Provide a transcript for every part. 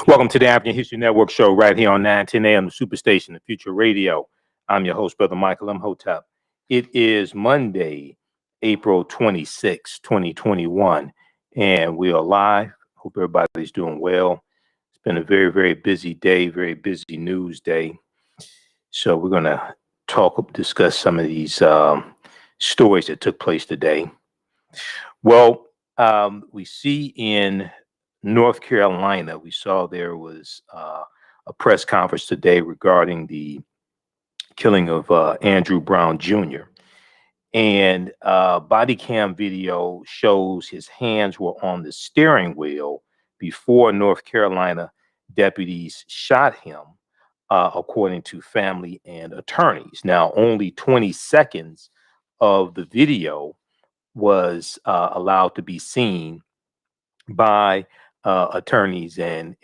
Welcome to the African History Network show right here on 910 AM, the Superstation, the Future Radio. I'm your host, Brother Michael Imhotep. It is Monday, April 26, 2021, and we are live. Hope everybody's doing well. It's been a very, very busy day, very busy news day. So we're going to discuss some of these stories that took place today. Well, we see in North Carolina, we saw there was a press conference today regarding the killing of Andrew Brown Jr. And body cam video shows his hands were on the steering wheel before North Carolina deputies shot him, according to family and attorneys. Now, only 20 seconds of the video was allowed to be seen by attorneys and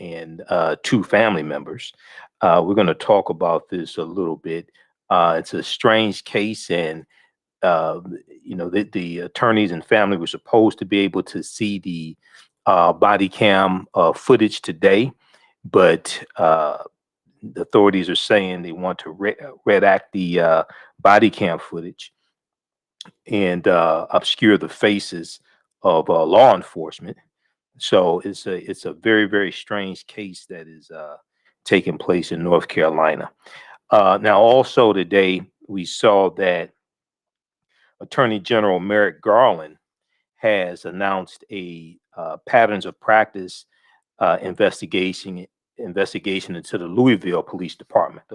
two family members. We're going to talk about this a little bit. It's a strange case, and the attorneys and family were supposed to be able to see the body cam footage today, but the authorities are saying they want to redact the body cam footage and obscure the faces of law enforcement. So it's a very, very strange case that is taking place in North Carolina. Now, also today, we saw that Attorney General Merrick Garland has announced a patterns of practice investigation into the Louisville Police Department.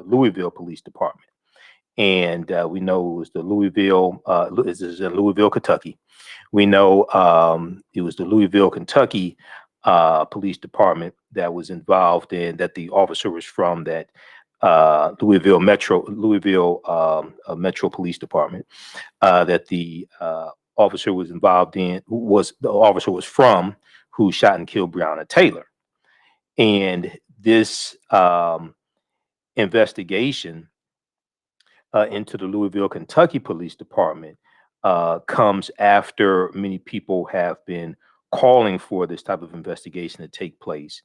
And we know it was the Louisville, this is in Louisville, Kentucky. We know it was the Louisville, Kentucky Police Department that was involved in, that the officer was from, that Louisville Metro Police Department, that the officer was involved in, was from, who shot and killed Breonna Taylor. And this investigation into the Louisville, Kentucky Police Department comes after many people have been calling for this type of investigation to take place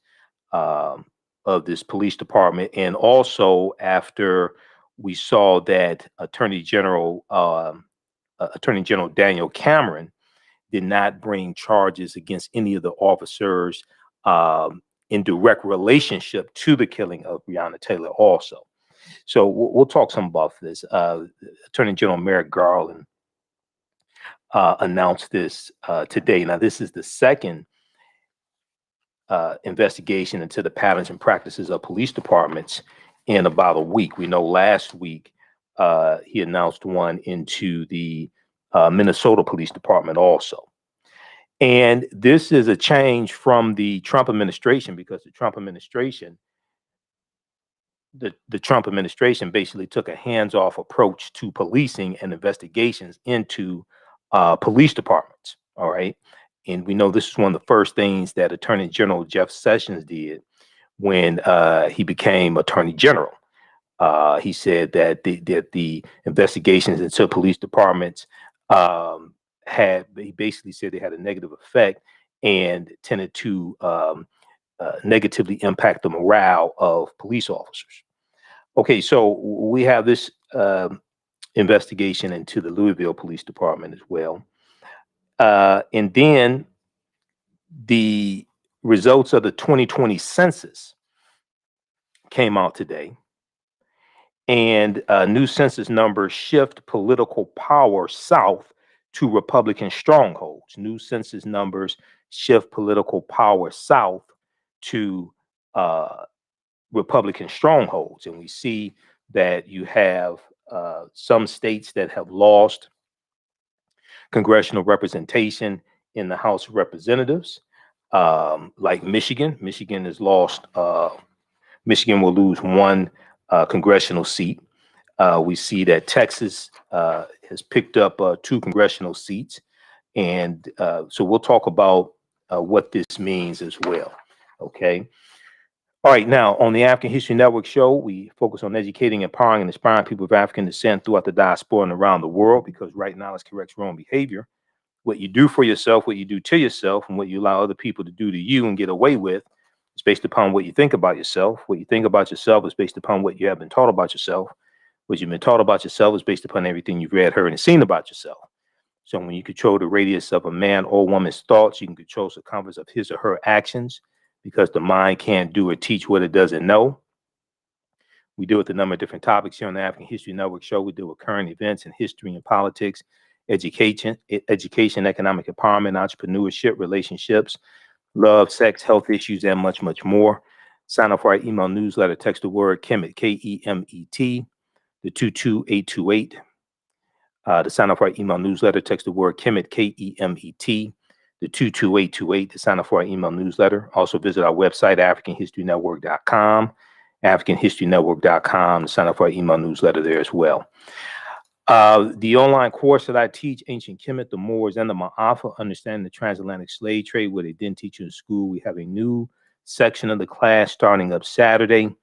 of this police department, and also after we saw that Attorney General Daniel Cameron did not bring charges against any of the officers in direct relationship to the killing of Breonna Taylor also. So we'll talk some about this. Attorney General Merrick Garland announced this today. Now, this is the second investigation into the patterns and practices of police departments in about a week. We know last week he announced one into the Minnesota Police Department also. And this is a change from the Trump administration, because the Trump administration basically took a hands-off approach to policing and investigations into police departments. All right. And we know this is one of the first things that Attorney General Jeff Sessions did when he became Attorney General. He said that the investigations into police departments he basically said they had a negative effect and tended to negatively impact the morale of police officers. Okay, so we have this investigation into the Louisville Police Department as well. And then the results of the 2020 census came out today. And new census numbers shift political power south to Republican strongholds. New census numbers shift political power south to Republican strongholds. And we see that you have some states that have lost congressional representation in the House of Representatives, like Michigan. Michigan has lost, Michigan will lose one congressional seat. We see that Texas has picked up 2 congressional seats. And so we'll talk about what this means as well. Okay. All right. Now, on the African History Network show, we focus on educating, empowering, and inspiring people of African descent throughout the diaspora and around the world, because right knowledge corrects wrong behavior. What you do for yourself, what you do to yourself, and what you allow other people to do to you and get away with is based upon what you think about yourself. What you think about yourself is based upon what you have been taught about yourself. What you've been taught about yourself is based upon everything you've read, heard, and seen about yourself. So when you control the radius of a man or woman's thoughts, you can control the circumference of his or her actions, because the mind can't do or teach what it doesn't know. We deal with a number of different topics here on the African History Network show. We deal with current events in history and politics, education, economic empowerment, entrepreneurship, relationships, love, sex, health issues, and much, much more. Sign up for our email newsletter. Text the word Kemet, Kemet, the 22828. To sign up for our email newsletter, text the word Kemet, Kemet, the 22828 to sign up for our email newsletter. Also visit our website, AfricanHistoryNetwork.com, AfricanHistoryNetwork.com, to sign up for our email newsletter there as well. The online course that I teach, Ancient Kemet, the Moors, and the Maafa, Understanding the Transatlantic Slave Trade, where they didn't teach you in school. We have a new section of the class starting up Saturday,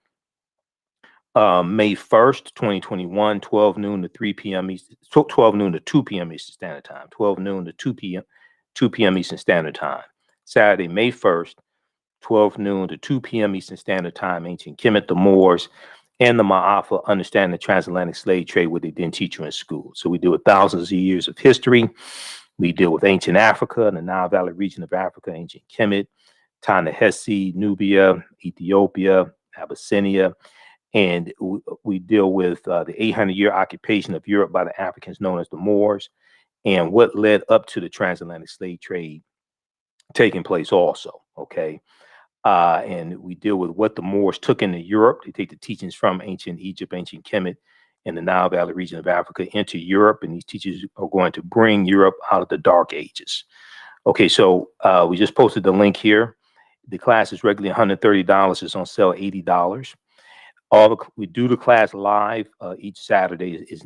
May 1st, 2021, 12 noon to 3 p.m. Eastern, 12 noon to 2 p.m. Eastern Standard Time, 12 noon to 2 p.m. Eastern Standard Time. Saturday, May 1st, 12 noon to 2 p.m. Eastern Standard Time, Ancient Kemet, the Moors, and the Maafa, Understanding the Transatlantic Slave Trade, what they didn't teach you in school. So we deal with thousands of years of history. We deal with ancient Africa, the Nile Valley region of Africa, ancient Kemet, Ta-Nehisi, Nubia, Ethiopia, Abyssinia, and we deal with the 800-year occupation of Europe by the Africans known as the Moors, and what led up to the transatlantic slave trade taking place also, okay? And we deal with what the Moors took into Europe. They take the teachings from ancient Egypt, ancient Kemet, and the Nile Valley region of Africa into Europe, and these teachers are going to bring Europe out of the Dark Ages. Okay, so we just posted the link here. The class is regularly $130. It's on sale $80. We do the class live each Saturday. It's a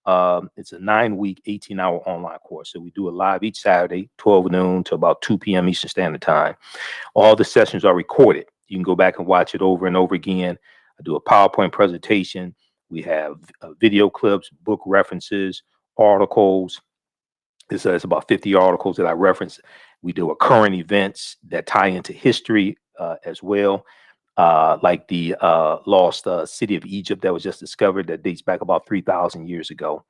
9-week, 18-hour online course. So we do it live each Saturday, 12 noon to about 2 p.m. Eastern Standard Time. All the sessions are recorded. You can go back and watch it over and over again. I do a PowerPoint presentation. We have video clips, book references, articles. It's about 50 articles that I reference. We do current events that tie into history as well. Like the lost city of Egypt that was just discovered, that dates back about 3,000 years ago.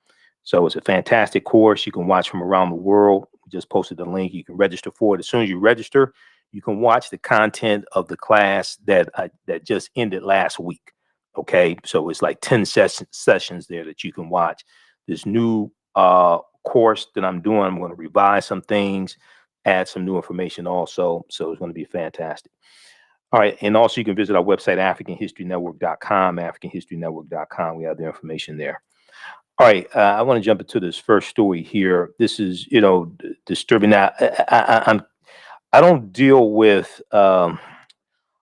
So it's a fantastic course. You can watch from around the world. We just posted the link. You can register for it. As soon as you register, you can watch the content of the class that just ended last week. Okay, so it's like 10 sessions there that you can watch. This new course that I'm doing, I'm going to revise some things, add some new information also. So it's going to be fantastic. All right, and also you can visit our website, AfricanHistoryNetwork.com, AfricanHistoryNetwork.com. We have the information there. All right, I want to jump into this first story here. This is, disturbing. Now, I don't deal with a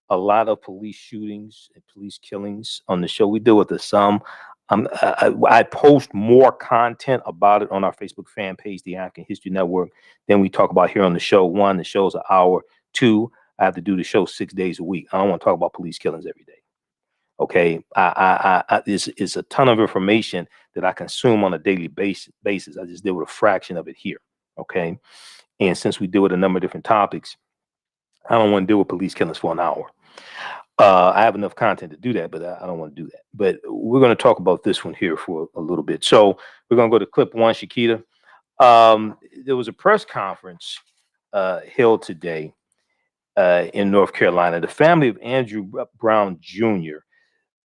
lot of police shootings and police killings on the show. We deal with some. I post more content about it on our Facebook fan page, the African History Network, than we talk about here on the show. One, the show's an hour. Two, I have to do the show 6 days a week. I don't want to talk about police killings every day. Okay, it's a ton of information that I consume on a daily basis. I just deal with a fraction of it here. Okay, and since we deal with a number of different topics, I don't want to deal with police killings for an hour. I have enough content to do that, but I don't want to do that. But we're going to talk about this one here for a little bit. So we're going to go to clip one, Shakita. There was a press conference held today in North Carolina. The family of Andrew Brown Jr.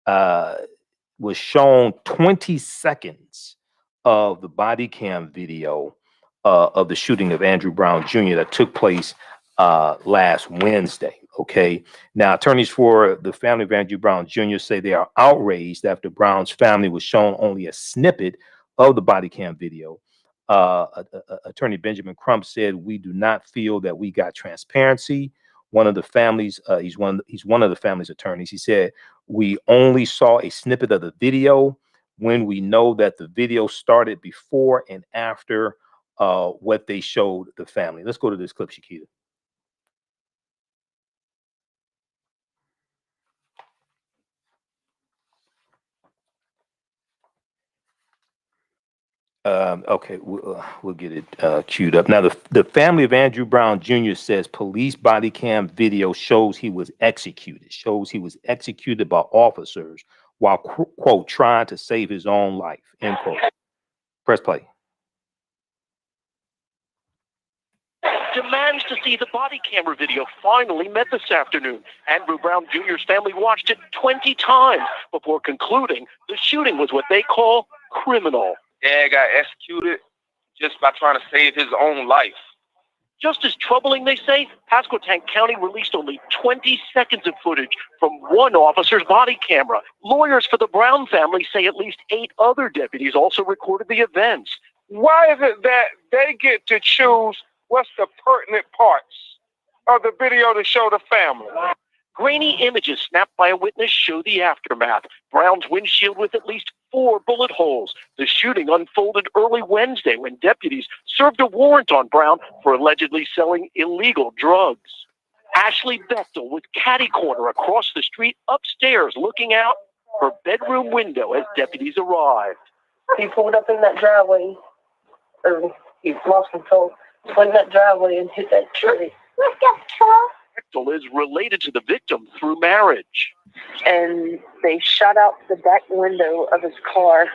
Was shown 20 seconds of the body cam video of the shooting of Andrew Brown Jr. that took place last Wednesday. Okay. Now, attorneys for the family of Andrew Brown Jr. say they are outraged after Brown's family was shown only a snippet of the body cam video. Attorney Benjamin Crump said, "We do not feel that we got transparency." One of the families, he's one of the family's attorneys. He said, "We only saw a snippet of the video when we know that the video started before and after what they showed the family." Let's go to this clip, Shakita. Okay, we'll get it queued up. Now, the family of Andrew Brown Jr. says police body cam video shows he was executed, by officers while, quote, trying to save his own life, end quote. Press play. Demands to see the body camera video finally met this afternoon. Andrew Brown Jr.'s family watched it 20 times before concluding the shooting was what they call criminal. Dad got executed just by trying to save his own life. Just as troubling, they say, Pasquotank County released only 20 seconds of footage from one officer's body camera. Lawyers for the Brown family say at least 8 other deputies also recorded the events. Why is it that they get to choose what's the pertinent parts of the video to show the family? Grainy images snapped by a witness show the aftermath. Brown's windshield with at least 4 bullet holes. The shooting unfolded early Wednesday when deputies served a warrant on Brown for allegedly selling illegal drugs. Ashley Bechtel with catty corner across the street upstairs looking out her bedroom window as deputies arrived. He pulled up in that driveway, or he lost control, went in that driveway and hit that tree. Bechtel is related to the victim through marriage. And they shot out the back window of his car.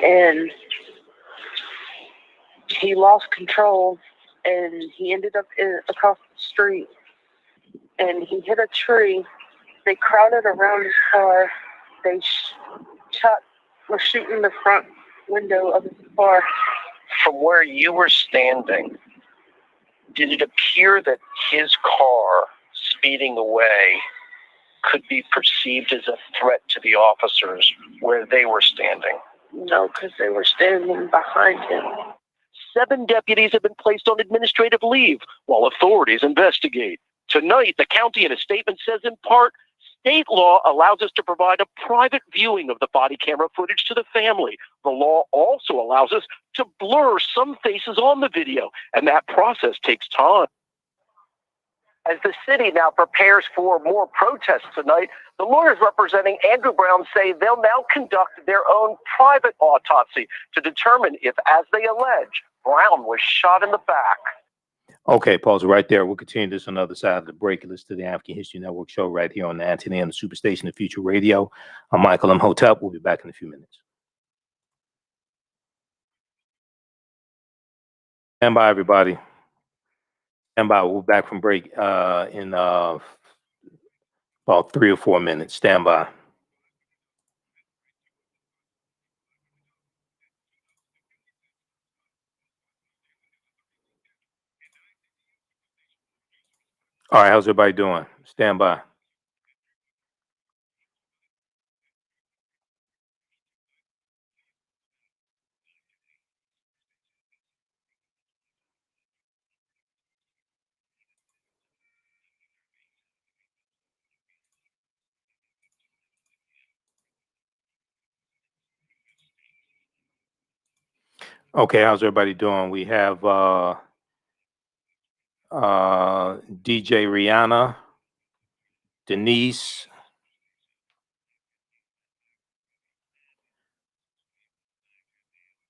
And he lost control and he ended up across the street. And he hit a tree. They crowded around his car. They were shooting the front window of his car. From where you were standing, did it appear that his car speeding away could be perceived as a threat to the officers where they were standing? No, because they were standing behind him. 7 deputies have been placed on administrative leave while authorities investigate. Tonight, the county in a statement says in part, state law allows us to provide a private viewing of the body camera footage to the family. The law also allows us to blur some faces on the video, and that process takes time. As the city now prepares for more protests tonight, the lawyers representing Andrew Brown say they'll now conduct their own private autopsy to determine if, as they allege, Brown was shot in the back. Okay, pause it right there. We'll continue this on the other side of the break. Listen to the African History Network show right here on the TheAHNShow, the Superstation of Future Radio. I'm Michael Imhotep. We'll be back in a few minutes. Stand by, everybody. Stand by. We'll be back from break in about 3 or 4 minutes. Stand by. All right, how's everybody doing? Stand by. Okay, how's everybody doing? We have DJ Rihanna, Denise,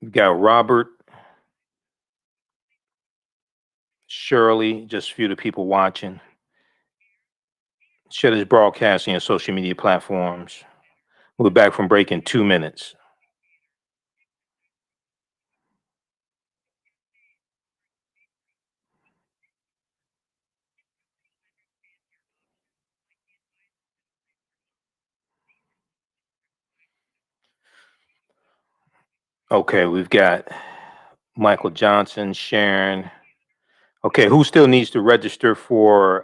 we got Robert, Shirley, just a few of the people watching. Share this broadcasting on social media platforms. We'll be back from break in 2 minutes. Okay, we've got Michael Johnson, Sharon. Okay, who still needs to register for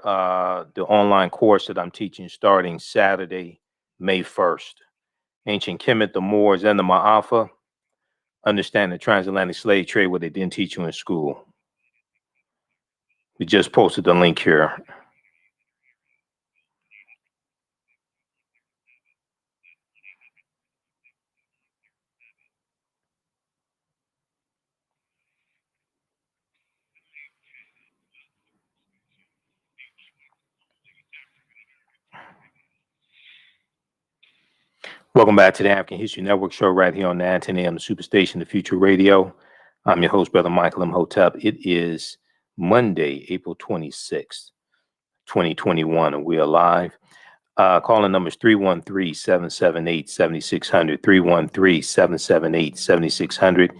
the online course that I'm teaching starting Saturday, May 1st? Ancient Kemet, the Moors, and the Maafa. Understand the transatlantic slave trade, what they didn't teach you in school. We just posted the link here. Welcome back to the African History Network show right here on 910 AM, the Superstation, the Future Radio. I'm your host, Brother Michael Imhotep. It is Monday, April 26th, 2021, and we are live. Calling numbers 313-778-7600. 313-778-7600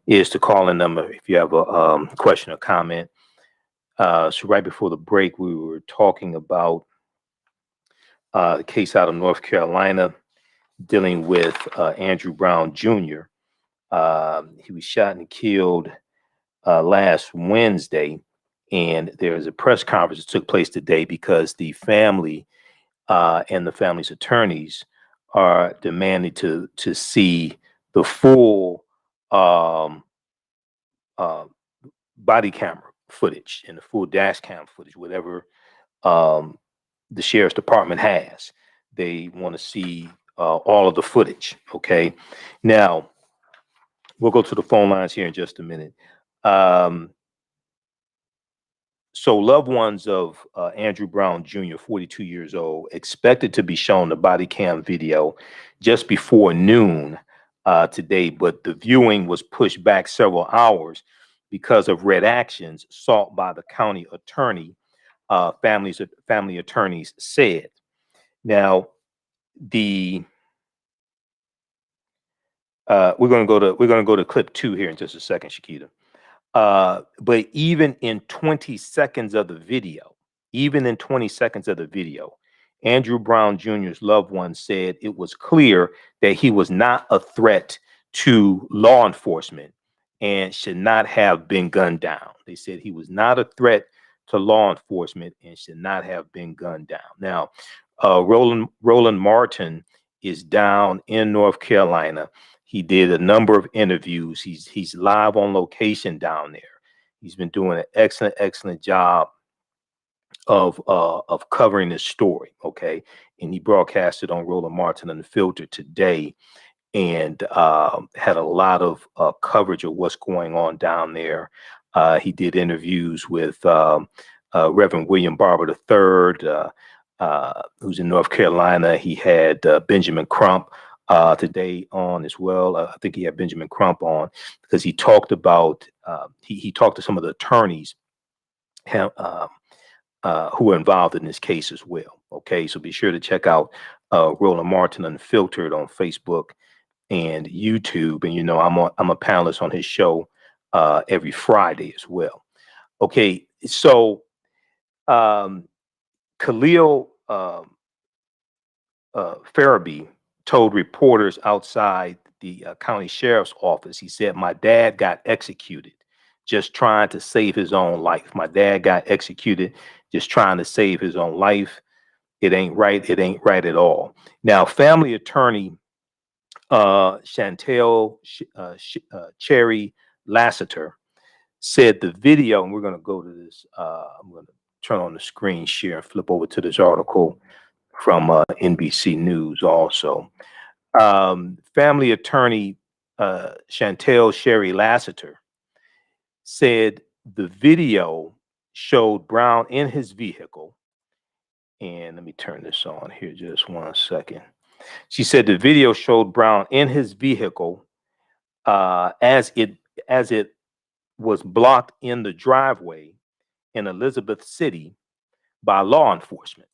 is the calling number if you have a question or comment. So right before the break, we were talking about the case out of North Carolina dealing with Andrew Brown Jr. He was shot and killed last Wednesday, and there was a press conference that took place today because the family and the family's attorneys are demanding to see the full body camera footage and the full dash cam footage, whatever the sheriff's department has. They want to see all of the footage. Okay, now we'll go to the phone lines here in just a minute. So loved ones of Andrew Brown Jr., 42 years old, expected to be shown the body cam video just before noon today, but the viewing was pushed back several hours because of red actions sought by the county attorney. Family attorneys said. Now, we're gonna go to clip 2 here in just a second, Shakita. But even in 20 seconds of the video, Andrew Brown Jr.'s loved one said it was clear that he was not a threat to law enforcement and should not have been gunned down. They said he was not a threat to law enforcement and should not have been gunned down. Now, Roland Martin is down in North Carolina. He did a number of interviews. He's live on location down there. He's been doing an excellent job of covering this story. Okay, and he broadcasted on Roland Martin Unfiltered today, and had a lot of coverage of what's going on down there. He did interviews with Reverend William Barber III, who's in North Carolina. He had Benjamin Crump today on as well. I think he had Benjamin Crump on because he talked about he talked to some of the attorneys who were involved in this case as well. Okay, so be sure to check out Roland Martin Unfiltered on Facebook and YouTube. And you know, I'm a panelist on his show every Friday as well. Okay, so Khalil Farabee told reporters outside the county sheriff's office, he said, "My dad got executed just trying to save his own life. My dad got executed just trying to save his own life. It ain't right. It ain't right at all." Now, family attorney Chantel Cherry Lassiter said the video, and we're going to go to this. I'm going to turn on the screen share and flip over to this article from NBC News also. Family attorney Chantel Cherry Lassiter said the video showed Brown in his vehicle. And let me turn this on here just 1 second. She said the video showed Brown in his vehicle as it was blocked in the driveway in Elizabeth City by law enforcement,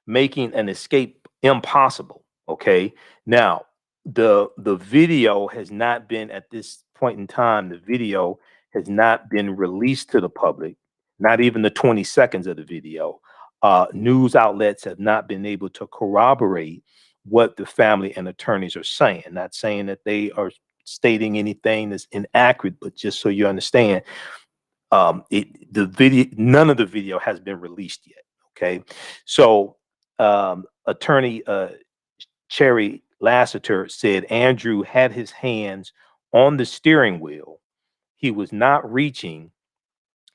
making an escape impossible. Okay, now the video has not been, at this point in time, the video has not been released to the public, not even the 20 seconds of the video. News outlets have not been able to corroborate what the family and attorneys are saying. Not saying that they are stating anything that's inaccurate, but just so you understand, none of the video has been released yet. Okay, so attorney Cherry Lassiter said Andrew had his hands on the steering wheel. He was not reaching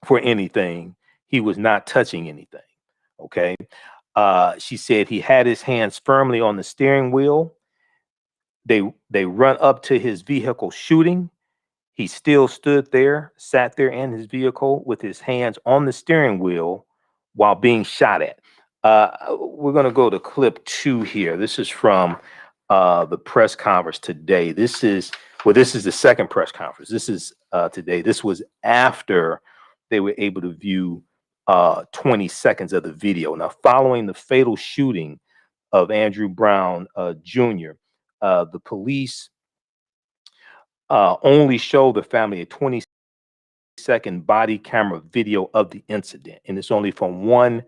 for anything. He was not touching anything. Okay. She said he had his hands firmly on the steering wheel. They run up to his vehicle shooting. He still stood there, sat there in his vehicle with his hands on the steering wheel while being shot at. We're going to go to clip 2 here. This is from the press conference today. This is the second press conference. This is today. This was after they were able to view 20 seconds of the video. Now, following the fatal shooting of Andrew Brown Jr., the police only showed the family a 20-second body camera video of the incident, and it's only from one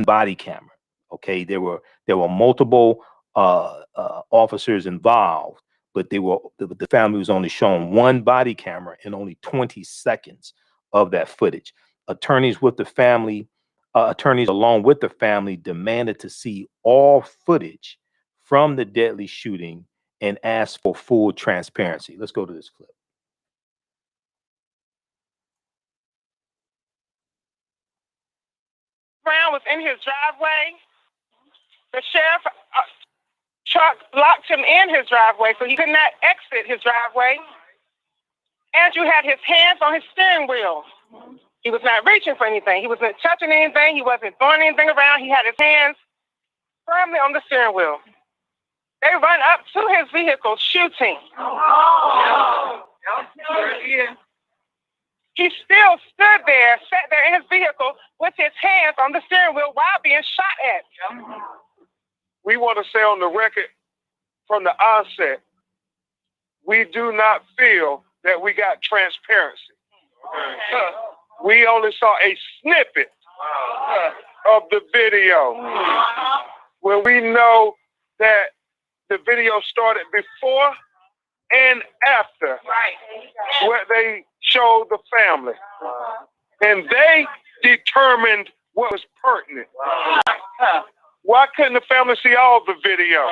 body camera. Okay, there were multiple officers involved, but the family was only shown one body camera and only 20 seconds of that footage. Attorneys along with the family demanded to see all footage from the deadly shooting and asked for full transparency. Let's go to this clip. Brown was in his driveway. The sheriff truck blocked him in his driveway, so he could not exit his driveway. Andrew had his hands on his steering wheel. He was not reaching for anything. He wasn't touching anything. He wasn't throwing anything around. He had his hands firmly on the steering wheel. They run up to his vehicle shooting. He still sat there in his vehicle with his hands on the steering wheel while being shot at. We want to say on the record from the onset, we do not feel that we got transparency. We only saw a snippet of the video. When we know that the video started before and after what they showed the family. And they determined what was pertinent. Why couldn't the family see all the video?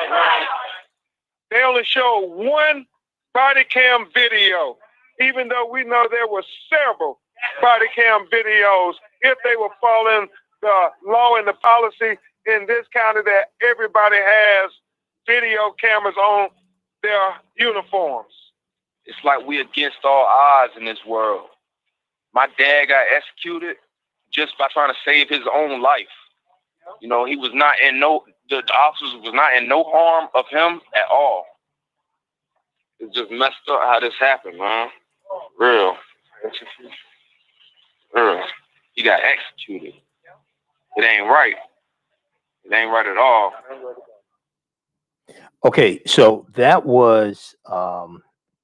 They only showed one body cam video, even though we know there were several body cam videos if they were following the law and the policy in this county that everybody has video cameras on their uniforms. It's like we against all odds in this world. My dad got executed just by trying to save his own life. You know, he was not in the officers was not in no harm of him at all. It's just messed up how this happened, man. Real. He got executed. It ain't right. It ain't right at all. Okay, so that was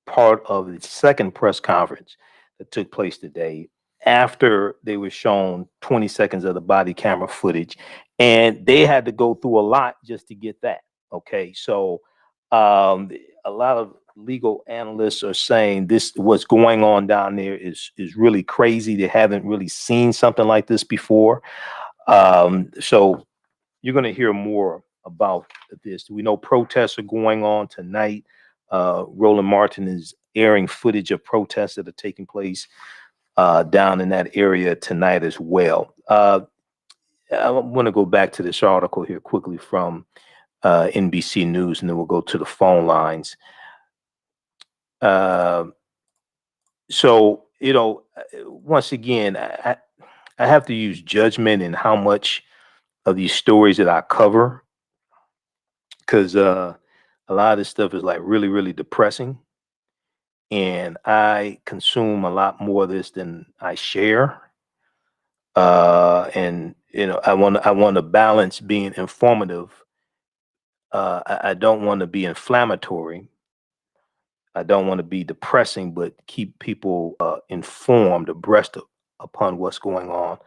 part of the second press conference that took place today after they were shown 20 seconds of the body camera footage, and they had to go through a lot just to get that. Okay, so a lot of legal analysts are saying what's going on down there is really crazy. They haven't really seen something like this before. So you're going to hear more about this. We know protests are going on tonight. Roland Martin is airing footage of protests that are taking place down in that area tonight as well. I want to go back to this article here quickly from NBC News, and then we'll go to the phone lines. So, you know, once again, I have to use judgment in how much of these stories that I cover, because a lot of this stuff is like really, really depressing. And I consume a lot more of this than I share. And, you know, I want to balance being informative. I don't want to be inflammatory. I don't want to be depressing, but keep people informed, abreast about what's going on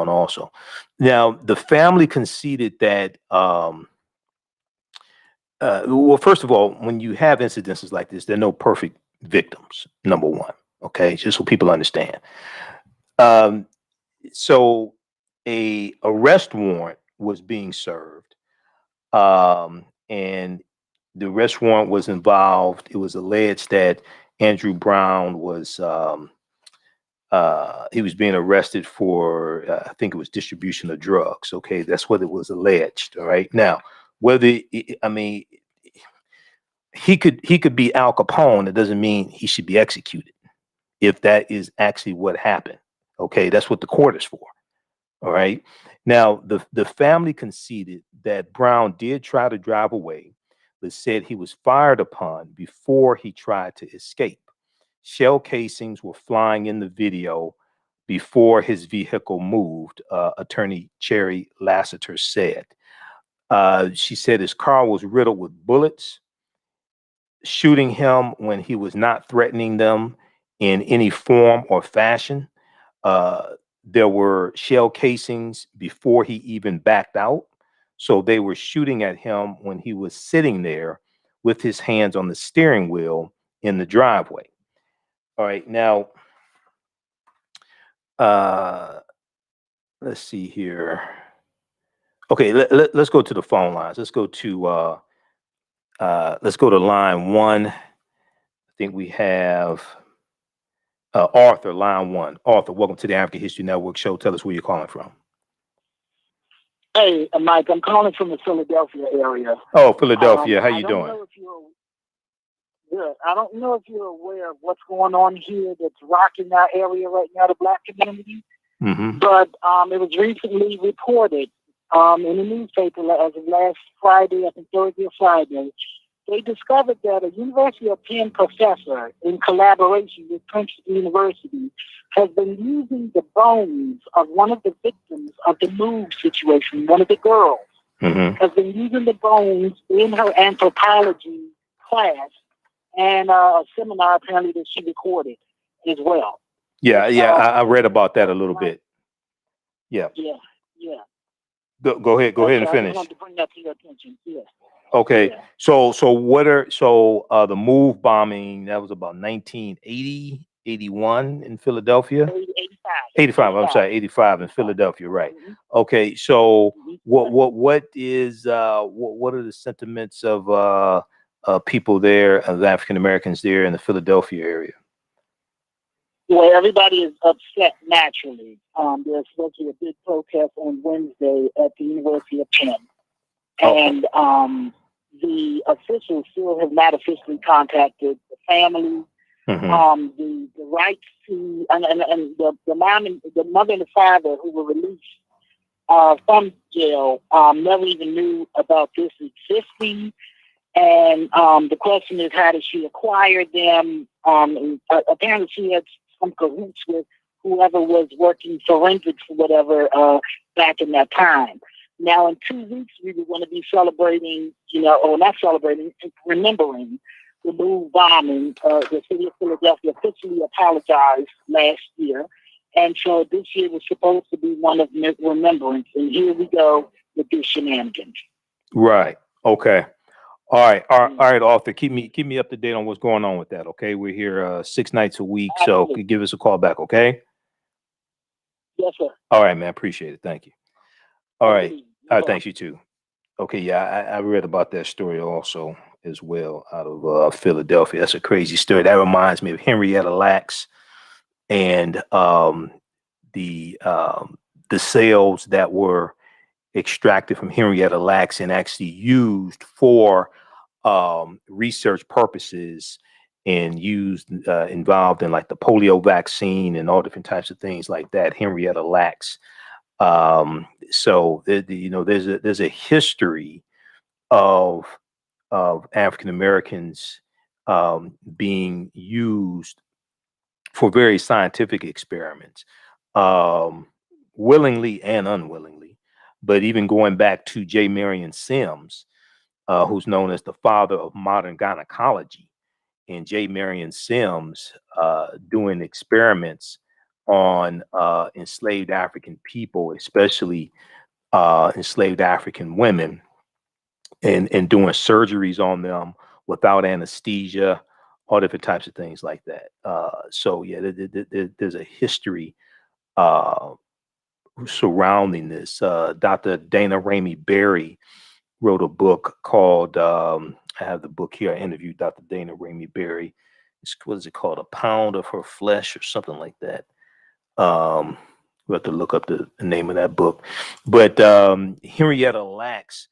also. Now, the family conceded that, well, first of all, when you have incidences like this, there are no perfect victims, number one, okay? Just so people understand. So a arrest warrant was being served, and the arrest warrant was involved. It was alleged that Andrew Brown was he was being arrested for I think it was distribution of drugs. Okay, that's what it was alleged. All right. Now, whether he could be Al Capone, it doesn't mean he should be executed if that is actually what happened. Okay, that's what the court is for. All right. Now, the family conceded that Brown did try to drive away, but said he was fired upon before he tried to escape. Shell casings were flying in the video before his vehicle moved, attorney Cherry Lassiter said. She said his car was riddled with bullets, shooting him when he was not threatening them in any form or fashion. There were shell casings before he even backed out. So they were shooting at him when he was sitting there with his hands on the steering wheel in the driveway. All right, now, let's see here. Okay, let's go to the phone lines. Let's go to line one. I think we have Arthur, line one. Arthur, welcome to the African History Network show. Tell us where you're calling from. Hey, Mike, I'm calling from the Philadelphia area. Oh, Philadelphia. How you doing? Good. I don't know if you're aware of what's going on here that's rocking our area right now, the Black community. Mm-hmm. But it was recently reported in the newspaper as of last Friday, I think Thursday or Friday, they discovered that a University of Penn professor, in collaboration with Princeton University, has been using the bones of one of the victims of the move situation, one of the girls, has been using the bones in her anthropology class and a seminar apparently that she recorded as well. Yeah, I read about that a little bit. Yeah. Go ahead and finish. I wanted to bring that to your attention. Yeah. Okay. Yeah. So the move bombing, that was about 1980, 81 in Philadelphia. 85. I'm sorry, 85 in Philadelphia, right? Mm-hmm. Okay. So what are the sentiments of people there, of African Americans there in the Philadelphia area? Well, everybody is upset naturally. There's supposed to be a big protest on Wednesday at the University of Penn. And the officials still have not officially contacted the family. The rights to and the mom and the mother and the father who were released from jail never even knew about this existing. And the question is, how did she acquire them? Apparently, she had some cahoots with whoever was working forensics or whatever back in that time. Now, in 2 weeks, we were going to be celebrating, or not celebrating, remembering the move bombing. The city of Philadelphia officially apologized last year. And so this year was supposed to be one of remembrance. And here we go with these shenanigans. Right. Okay. All right, Arthur. Keep me up to date on what's going on with that. Okay, we're here 6 nights a week, so give us a call back. Okay. Yes, sir. All right, man. Appreciate it. Thank you. All right. Thanks, you too. Okay. Yeah, I read about that story also as well out of Philadelphia. That's a crazy story. That reminds me of Henrietta Lacks and the cells that were extracted from Henrietta Lacks and actually used for research purposes and used involved in like the polio vaccine and all different types of things like that. Henrietta Lacks. So there's a history of African Americans being used for very scientific experiments, willingly and unwillingly. But even going back to J. Marion Sims, who's known as the father of modern gynecology, and J. Marion Sims doing experiments on enslaved African people, especially enslaved African women, and doing surgeries on them without anesthesia, all different types of things like that. So yeah, there's a history surrounding this. Dr. Dana Ramey Berry wrote a book called, I have the book here. I interviewed Dr. Dana Ramey Berry. What is it called? A Pound of Her Flesh or something like that. We'll have to look up the name of that book. But Henrietta Lacks,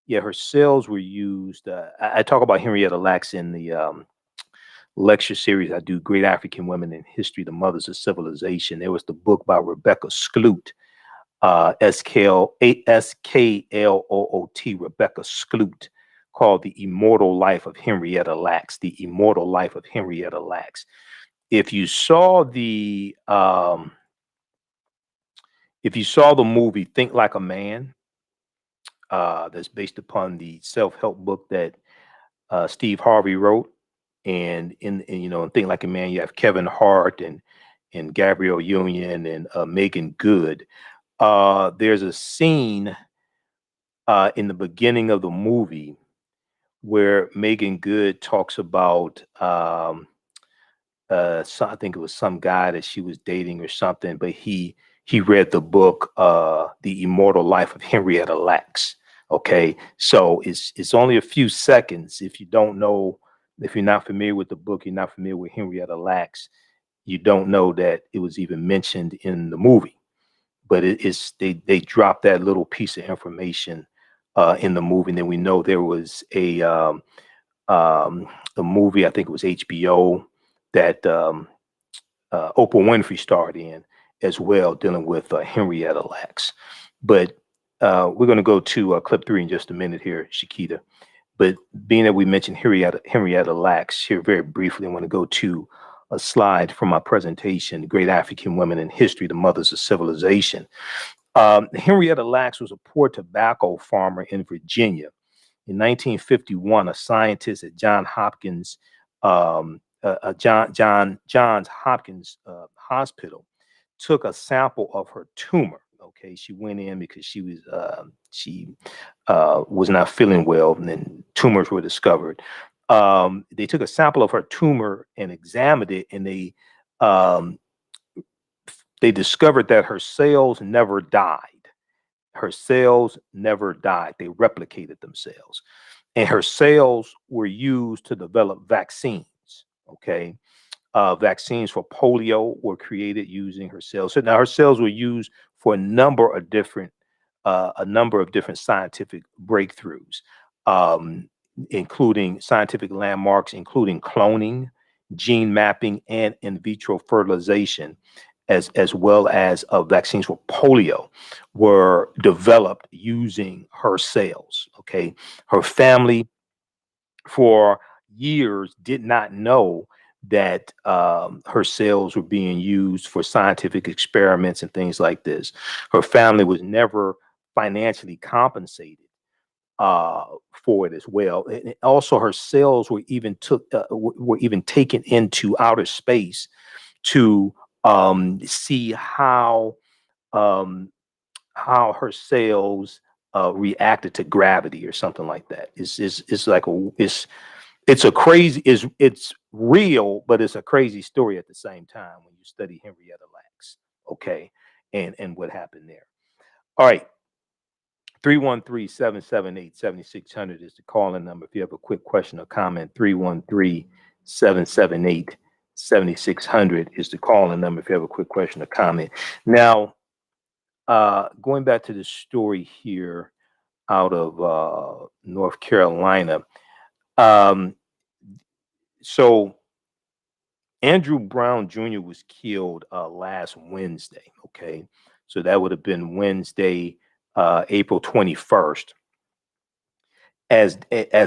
yeah, her cells were used. I talk about Henrietta Lacks in the lecture series I do, Great African Women in History, the Mothers of Civilization. There was the book by Rebecca Skloot, Skloot, Rebecca Skloot, called The Immortal Life of Henrietta Lacks. The Immortal Life of Henrietta Lacks. If you saw the movie Think Like a Man, that's based upon the self-help book that Steve Harvey wrote, and in Think Like a Man, you have Kevin Hart and Gabrielle Union and Megan Good. There's a scene in the beginning of the movie where Megan Good talks about I think it was some guy that she was dating or something, but he read the book The Immortal Life of Henrietta Lacks. Okay, so it's only a few seconds. If you're not familiar with the book, you're not familiar with Henrietta Lacks, you don't know that it was even mentioned in the movie. But they dropped that little piece of information in the movie. And then we know there was a movie, I think it was HBO, that Oprah Winfrey starred in as well, dealing with Henrietta Lacks. But we're going to go to clip 3 in just a minute here, Shakita. But being that we mentioned Henrietta Lacks here very briefly, I want to go to a slide from my presentation, Great African Women in History, the Mothers of Civilization. Henrietta Lacks was a poor tobacco farmer in Virginia. In 1951, a scientist at Johns Hopkins Hospital took a sample of her tumor. Okay, she went in because she was not feeling well, and then tumors were discovered. They took a sample of her tumor and examined it, and they discovered that her cells never died. Her cells never died. They replicated themselves. And her cells were used to develop vaccines. Okay. Vaccines for polio were created using her cells. So now her cells were used for a number of different scientific breakthroughs, including scientific landmarks, including cloning, gene mapping, and in vitro fertilization, as well as vaccines for polio were developed using her cells. Okay. Her family for years did not know that her cells were being used for scientific experiments and things like this. Her family was never financially compensated for it as well. And also, her cells were even taken into outer space to see how her cells reacted to gravity or something like that. It's real, but it's a crazy story at the same time when you study Henrietta Lacks. Okay, and what happened there. All right. 313-778-7600 is the calling number. If you have a quick question or comment, 313-778-7600 is the calling number. If you have a quick question or comment. Now, going back to the story here out of North Carolina. So Andrew Brown Jr. was killed last Wednesday. Okay, so that would have been Wednesday, April 21st, as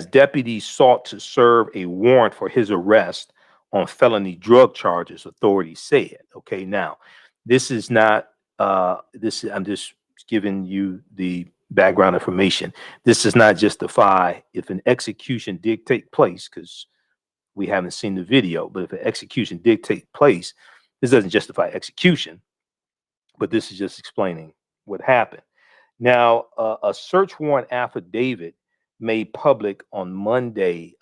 deputies sought to serve a warrant for his arrest on felony drug charges, authorities said. Okay, now this is not I'm just giving you the background information. This does not justify if an execution did take place, because we haven't seen the video, but if an execution did take place, this doesn't justify execution, but this is just explaining what happened. Now, a search warrant affidavit made public on Monday,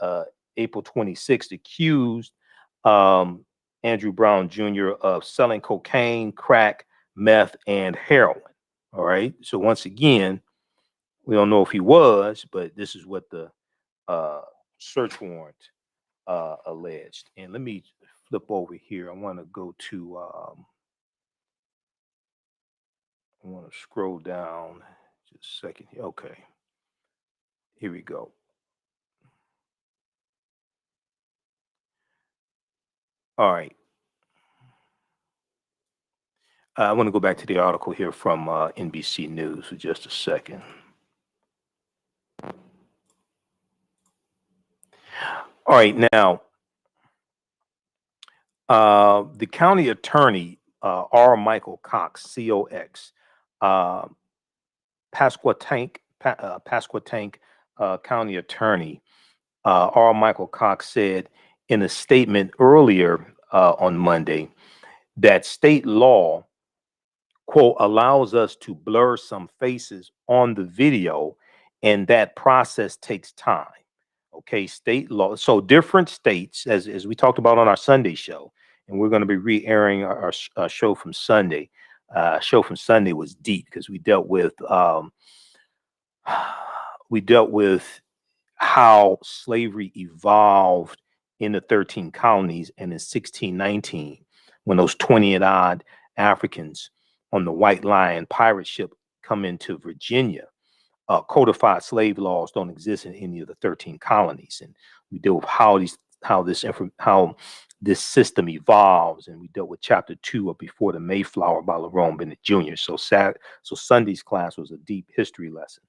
April 26th, accused Andrew Brown Jr. of selling cocaine, crack, meth, and heroin. All right. So once again, we don't know if he was, but this is what the search warrant alleged. And let me flip over here. I want to go to I want to scroll down just a second here. Okay. Here we go. All right. I want to go back to the article here from NBC News for just a second. All right, now, the county attorney, R. Michael Cox, COX, Pasquotank County Attorney, R. Michael Cox said in a statement earlier on Monday that state law, quote, allows us to blur some faces on the video, and that process takes time. Okay, state law. So different states, as we talked about on our Sunday show, and we're going to be re-airing our show from Sunday. Show from Sunday was deep because we dealt with how slavery evolved in the 13 colonies, and in 1619, when those 20 and odd Africans on the White Lion pirate ship come into Virginia. Codified slave laws don't exist in any of the 13 colonies, and we deal with how this system evolves, and we dealt with chapter 2 of Before the Mayflower by Lerone Bennett Jr. So Sunday's class was a deep history lesson.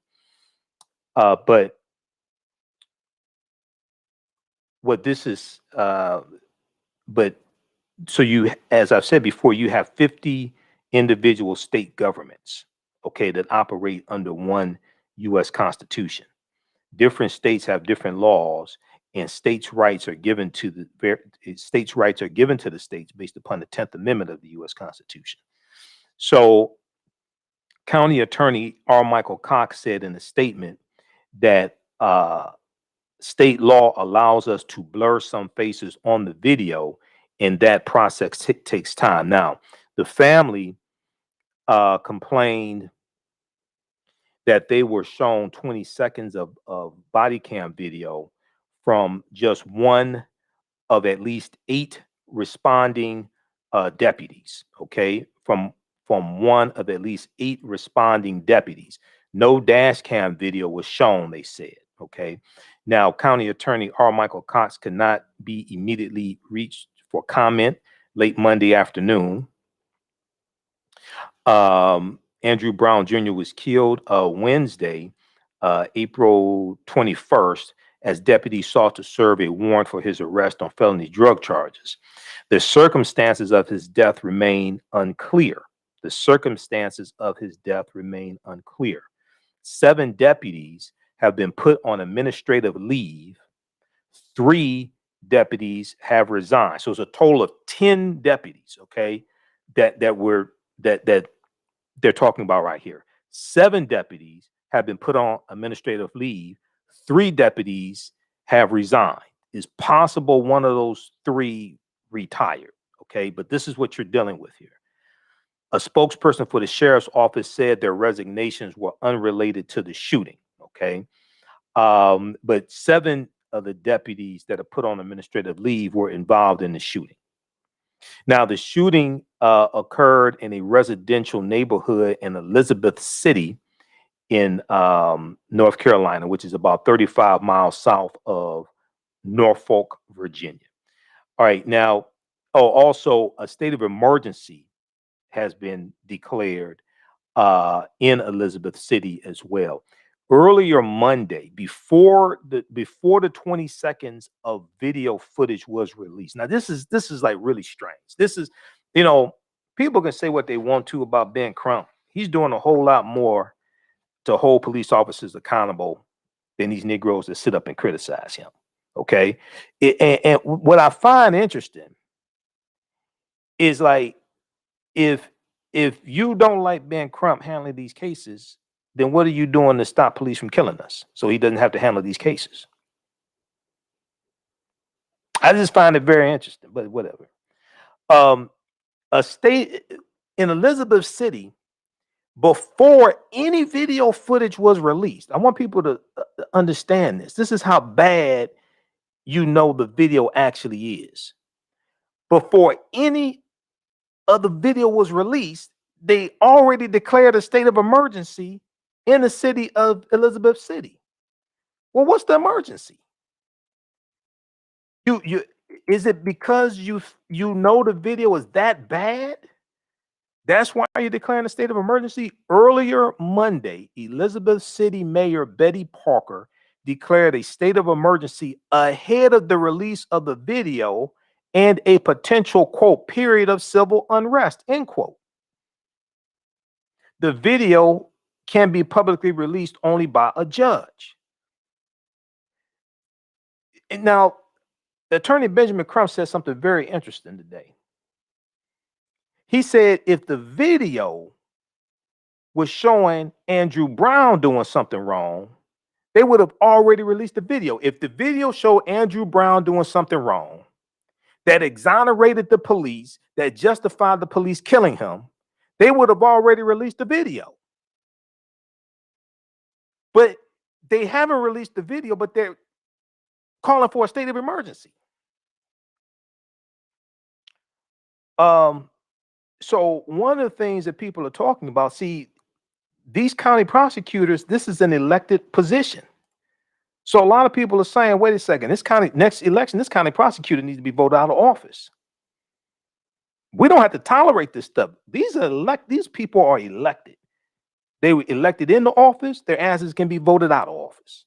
But what this is, so you, as I've said before, you have 50 individual state governments, okay, that operate under one U.S. Constitution. Different states have different laws, and states' rights are given to the states based upon the 10th Amendment of the U.S. Constitution. So, County Attorney R. Michael Cox said in a statement that state law allows us to blur some faces on the video, and that process takes time. Now, the family complained that they were shown 20 seconds of body cam video from just one of at least 8 responding deputies, okay? From one of at least 8 responding deputies. No dash cam video was shown, they said, okay? Now, County Attorney R. Michael Cox could not be immediately reached for comment late Monday afternoon. Andrew Brown Jr. was killed Wednesday, April 21st, as deputies sought to serve a warrant for his arrest on felony drug charges. The circumstances of his death remain unclear. 7 deputies have been put on administrative leave. 3 deputies have resigned. So it's a total of 10 deputies, okay, that they're talking about right here. 7 deputies have been put on administrative leave. 3 deputies have resigned. It's possible one of those 3 retired, okay? But this is what you're dealing with here. A spokesperson for the sheriff's office said their resignations were unrelated to the shooting, okay? But 7 of the deputies that are put on administrative leave were involved in the shooting. Now, the shooting occurred in a residential neighborhood in Elizabeth City in North Carolina, which is about 35 miles south of Norfolk, Virginia. All right, now, also a state of emergency has been declared in Elizabeth City as well. Earlier Monday, before the 20 seconds of video footage was released. Now, this is like really strange. This is, people can say what they want to about Ben Crump. He's doing a whole lot more to hold police officers accountable than these Negroes that sit up and criticize him. Okay, and what I find interesting is, like, if you don't like Ben Crump handling these cases, then what are you doing to stop police from killing us so he doesn't have to handle these cases? I just find it very interesting, but whatever. A state in Elizabeth City, before any video footage was released, I want people to understand this. This is how bad the video actually is. Before any of the video was released, they already declared a state of emergency in the city of Elizabeth City. Well, what's the emergency? Is it because the video is that bad That's why you're declaring a state of emergency. Earlier Monday, Elizabeth City Mayor Betty Parker declared a state of emergency ahead of the release of the video and a potential, quote, period of civil unrest, end quote. The video can be publicly released only by a judge. And now, Attorney Benjamin Crump said something very interesting today. He said if the video was showing Andrew Brown doing something wrong, they would have already released the video. If the video showed Andrew Brown doing something wrong, that exonerated the police, that justified the police killing him, they would have already released the video. But they haven't released the video, but they're calling for a state of emergency. So one of the things that people are talking about, see, these county prosecutors, this is an elected position. So a lot of people are saying, wait a second, next election, this county prosecutor needs to be voted out of office. We don't have to tolerate this stuff. These people are elected. They were elected into office. Their asses can be voted out of office.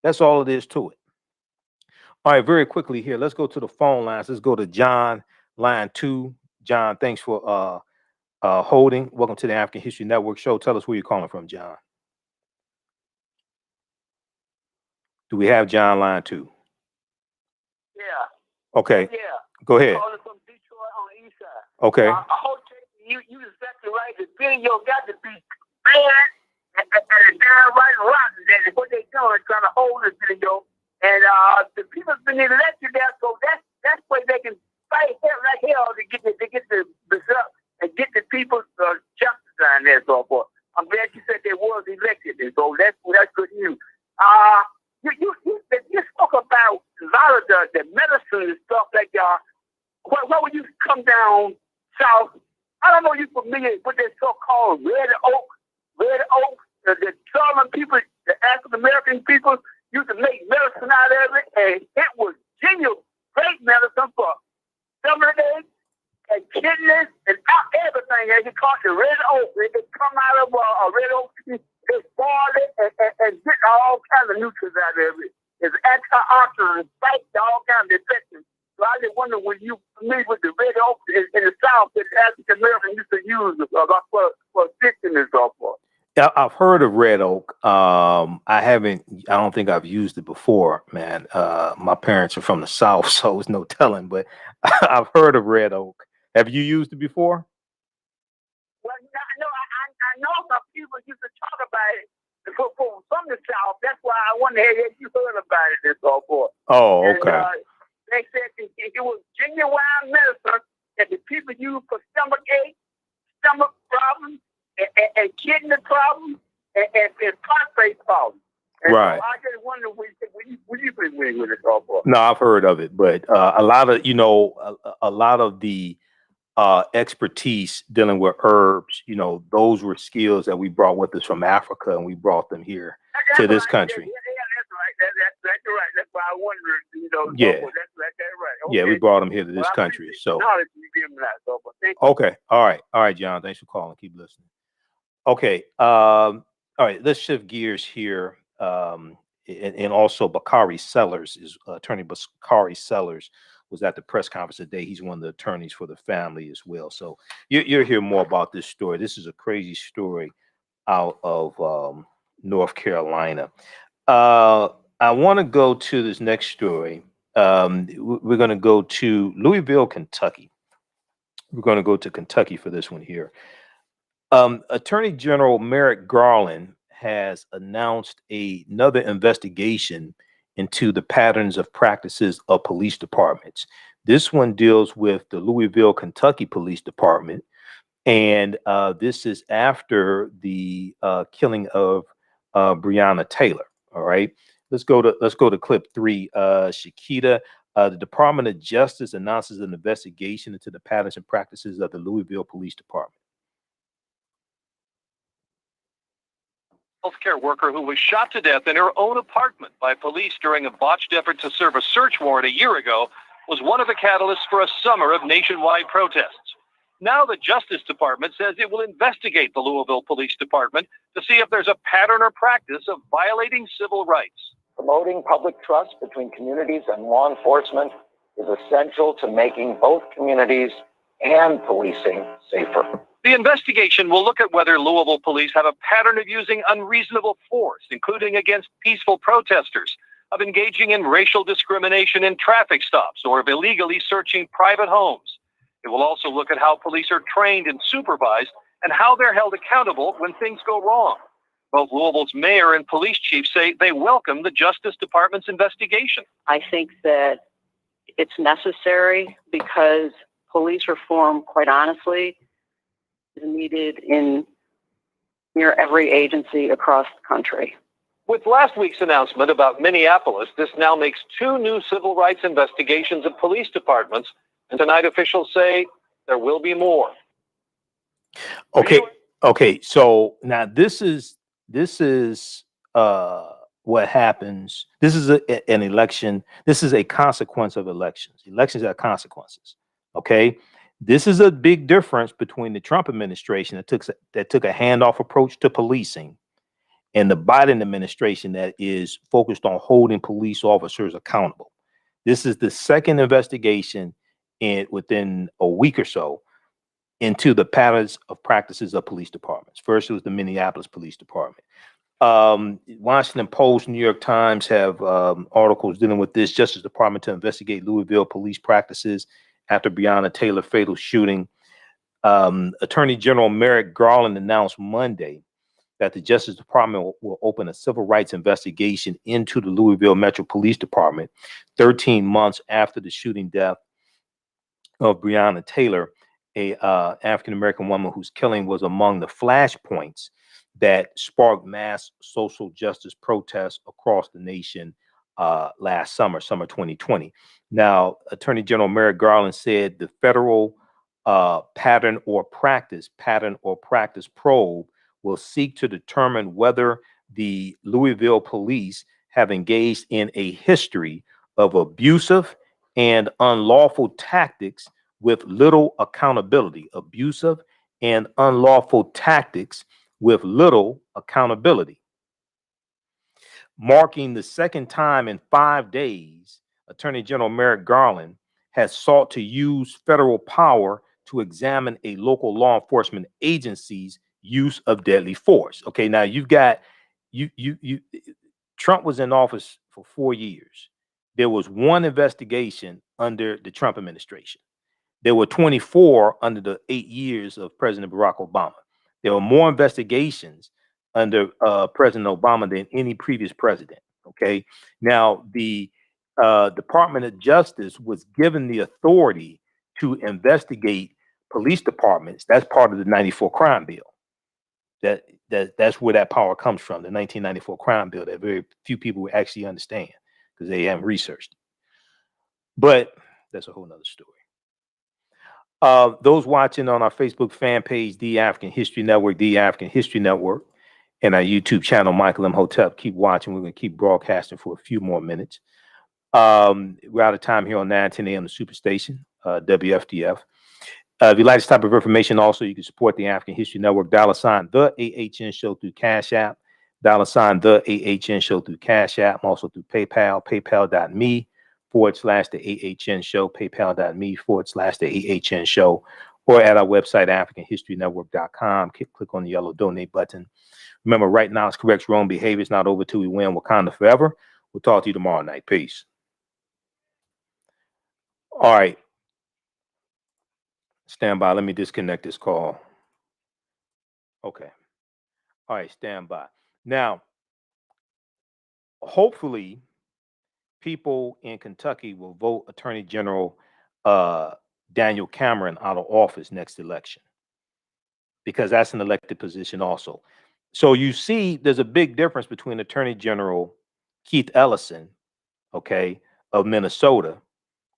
That's all it is to it. All right, very quickly here, let's go to the phone lines. Let's go to John, line 2. John, thanks for holding. Welcome to the African History Network show. Tell us where you're calling from, John. Do we have John, line 2? Yeah. Okay. Yeah. Go ahead. I'm calling from Detroit on the east side. Okay. I hope you exactly right. The video got to be bad and downright rotten. That's what they doing, trying to hold the video. And the people's been elected there, so that's where they can fight like hell to get the result and get the people's justice down there, so forth. I'm glad you said they was elected, and so that's good news. You spoke about a lot of the medicine and stuff like when you come down south. I don't know if you're familiar with that so-called red oak. The Southern people, the African American people, used to make medicine out of it, and it was genuine, great medicine for stomach and kidneys and everything. And he called the red oak. It come out of a red oak tree. They boil it and get all kinds of nutrients out of it. It's antioxidant, fight all kinds of infections. So I just wonder when you meet with the red oak in the South that African Americans used to use for addiction and so forth. I've heard of red oak. I don't think I've used it before, man. My parents are from the South, so it's no telling, but I've heard of red oak. Have you used it before? Well, no, I know some people used to talk about it from the South. That's why I wonder if you heard about it and so forth. Oh, okay. And, they said it was genuine medicine that the people use for stomach ache, stomach problems, and kidney problems, and prostate problems. And right. So I just wonder when you been with it all for. No, I've heard of it, but a lot of the expertise dealing with herbs, those were skills that we brought with us from Africa, and we brought them here to this country. Yeah, that's right. That's right. That's why I wondered, Yeah. That's right. Okay. Yeah, we brought them here to this country. So. Okay. All right, John. Thanks for calling. Keep listening. Okay. All right. Let's shift gears here. And also Bakari Sellers attorney Bakari Sellers was at the press conference today. He's one of the attorneys for the family as well. So you'll hear more about this story. This is a crazy story out of North Carolina. I want to go to this next story. We're going to go to Louisville, Kentucky. We're going to go to Kentucky for this one here. Attorney General Merrick Garland has announced another investigation into the patterns of practices of police departments. This one deals with the Louisville, Kentucky Police Department. And this is after the killing of Breonna Taylor. All right. Let's go to clip 3. Shakita, the Department of Justice announces an investigation into the patterns and practices of the Louisville Police Department. Healthcare worker who was shot to death in her own apartment by police during a botched effort to serve a search warrant a year ago was one of the catalysts for a summer of nationwide protests. Now the Justice Department says it will investigate the Louisville Police Department to see if there's a pattern or practice of violating civil rights. Promoting public trust between communities and law enforcement is essential to making both communities and policing safer. The investigation will look at whether Louisville police have a pattern of using unreasonable force, including against peaceful protesters, of engaging in racial discrimination in traffic stops, or of illegally searching private homes. It will also look at how police are trained and supervised and how they're held accountable when things go wrong. Both Louisville's mayor and police chief say they welcome the Justice Department's investigation. I think that it's necessary because police reform, quite honestly, is needed in near every agency across the country. With last week's announcement about Minneapolis, this now makes 2 new civil rights investigations of police departments, and tonight officials say there will be more. Okay. So now this is what happens. This is an election. This is a consequence of elections. Elections are consequences. Okay. This is a big difference between the Trump administration that took a handoff approach to policing and the Biden administration that is focused on holding police officers accountable. This is the second investigation within a week or so into the patterns of practices of police departments. First, it was the Minneapolis Police Department. Washington Post, New York Times have articles dealing with this. Justice Department to investigate Louisville police practices after Breonna Taylor fatal shooting. Attorney General Merrick Garland announced Monday that the Justice Department will open a civil rights investigation into the Louisville Metro Police Department 13 months after the shooting death of Breonna Taylor, a African-American woman whose killing was among the flashpoints that sparked mass social justice protests across the nation last summer 2020. Now, Attorney General Merrick Garland said the federal pattern or practice probe will seek to determine whether the Louisville police have engaged in a history of abusive and unlawful tactics with little accountability. Abusive and unlawful tactics with little accountability. Marking the second time in 5 days, Attorney General Merrick Garland has sought to use federal power to examine a local law enforcement agency's use of deadly force. Okay, now you've got Trump was in office for 4 years. There was one investigation under the Trump administration. There were 24 under the 8 years of President Barack Obama. There were more investigations under President Obama than any previous president. Okay, now the Department of Justice was given the authority to investigate police departments. That's part of the '94 crime bill. That's where that power comes from, the 1994 crime bill that very few people will actually understand because they haven't researched it. But that's a whole nother story. Those watching on our Facebook fan page, The African History Network, The African History Network, and our YouTube channel, Michael Imhotep, keep watching. We're going to keep broadcasting for a few more minutes. We're out of time here on 910 AM, the Superstation, WFDF. If you like this type of information, also, you can support the African History Network, $ the AHN Show through Cash App, $ the AHN Show through Cash App, also through PayPal, paypal.me/the AHN Show, paypal.me/the AHN Show, or at our website, AfricanHistoryNetwork.com. Click on the yellow donate button. Remember, right now, it's correct wrong behavior. It's not over till we win. Wakanda forever. We'll talk to you tomorrow night. Peace. All right. Stand by. Let me disconnect this call. Okay. All right. Stand by. Now, hopefully, people in Kentucky will vote Attorney General Daniel Cameron out of office next election, because that's an elected position also. So you see, there's a big difference between Attorney General Keith Ellison, okay, of Minnesota,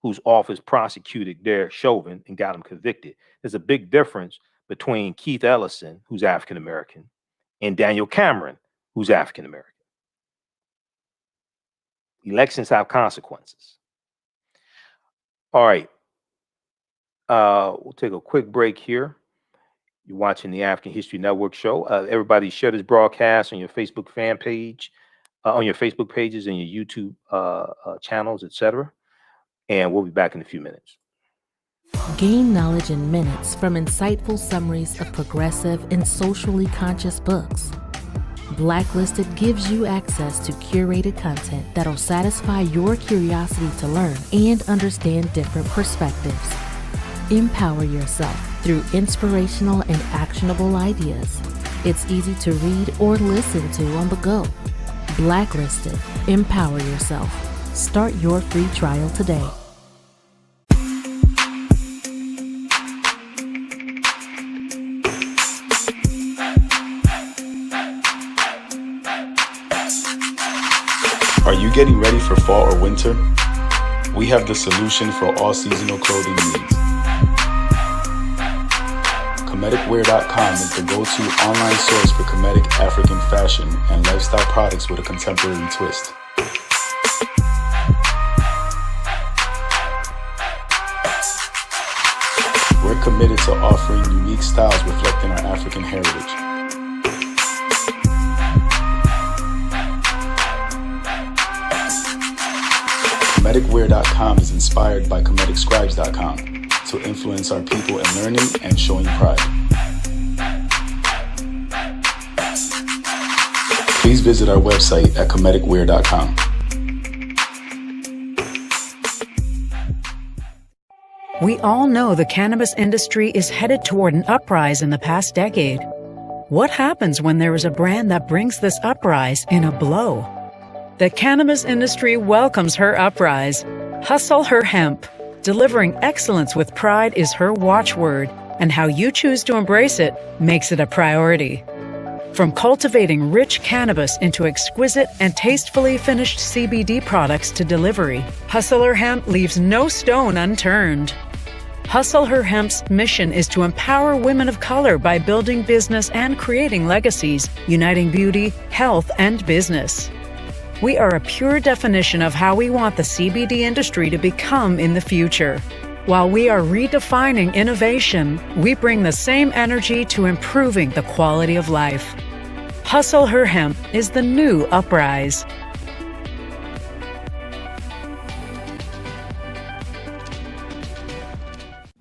whose office prosecuted Derek Chauvin and got him convicted. There's a big difference between Keith Ellison, who's African American, and Daniel Cameron, who's African American. Elections have consequences. All right. we'll take a quick break here. You're watching the African History Network show. Everybody share this broadcast on your Facebook fan page, on your Facebook pages and your YouTube channels, etc. And we'll be back in a few minutes. Gain knowledge in minutes from insightful summaries of progressive and socially conscious books. Blacklisted gives you access to curated content that'll satisfy your curiosity to learn and understand different perspectives. Empower yourself through inspirational and actionable ideas. It's easy to read or listen to on the go. Blacklisted. Empower yourself. Start your free trial today. Are you getting ready for fall or winter? We have the solution for all seasonal clothing needs. Kemeticwear.com is the go-to online source for Kemetic African fashion and lifestyle products with a contemporary twist. We're committed to offering unique styles reflecting our African heritage. Kemeticwear.com is inspired by KemeticScribes.com to influence our people in learning and showing pride. Please visit our website at Kemeticwear.com. We all know the cannabis industry is headed toward an uprise in the past decade. What happens when there is a brand that brings this uprise in a blow? The cannabis industry welcomes her uprise. Hustle her hemp. Delivering excellence with pride is her watchword, and how you choose to embrace it makes it a priority. From cultivating rich cannabis into exquisite and tastefully finished CBD products to delivery, Hustle Her Hemp leaves no stone unturned. Hustle Her Hemp's mission is to empower women of color by building business and creating legacies, uniting beauty, health, and business. We are a pure definition of how we want the CBD industry to become in the future. While we are redefining innovation, we bring the same energy to improving the quality of life. Hustle Her Hemp is the new uprise.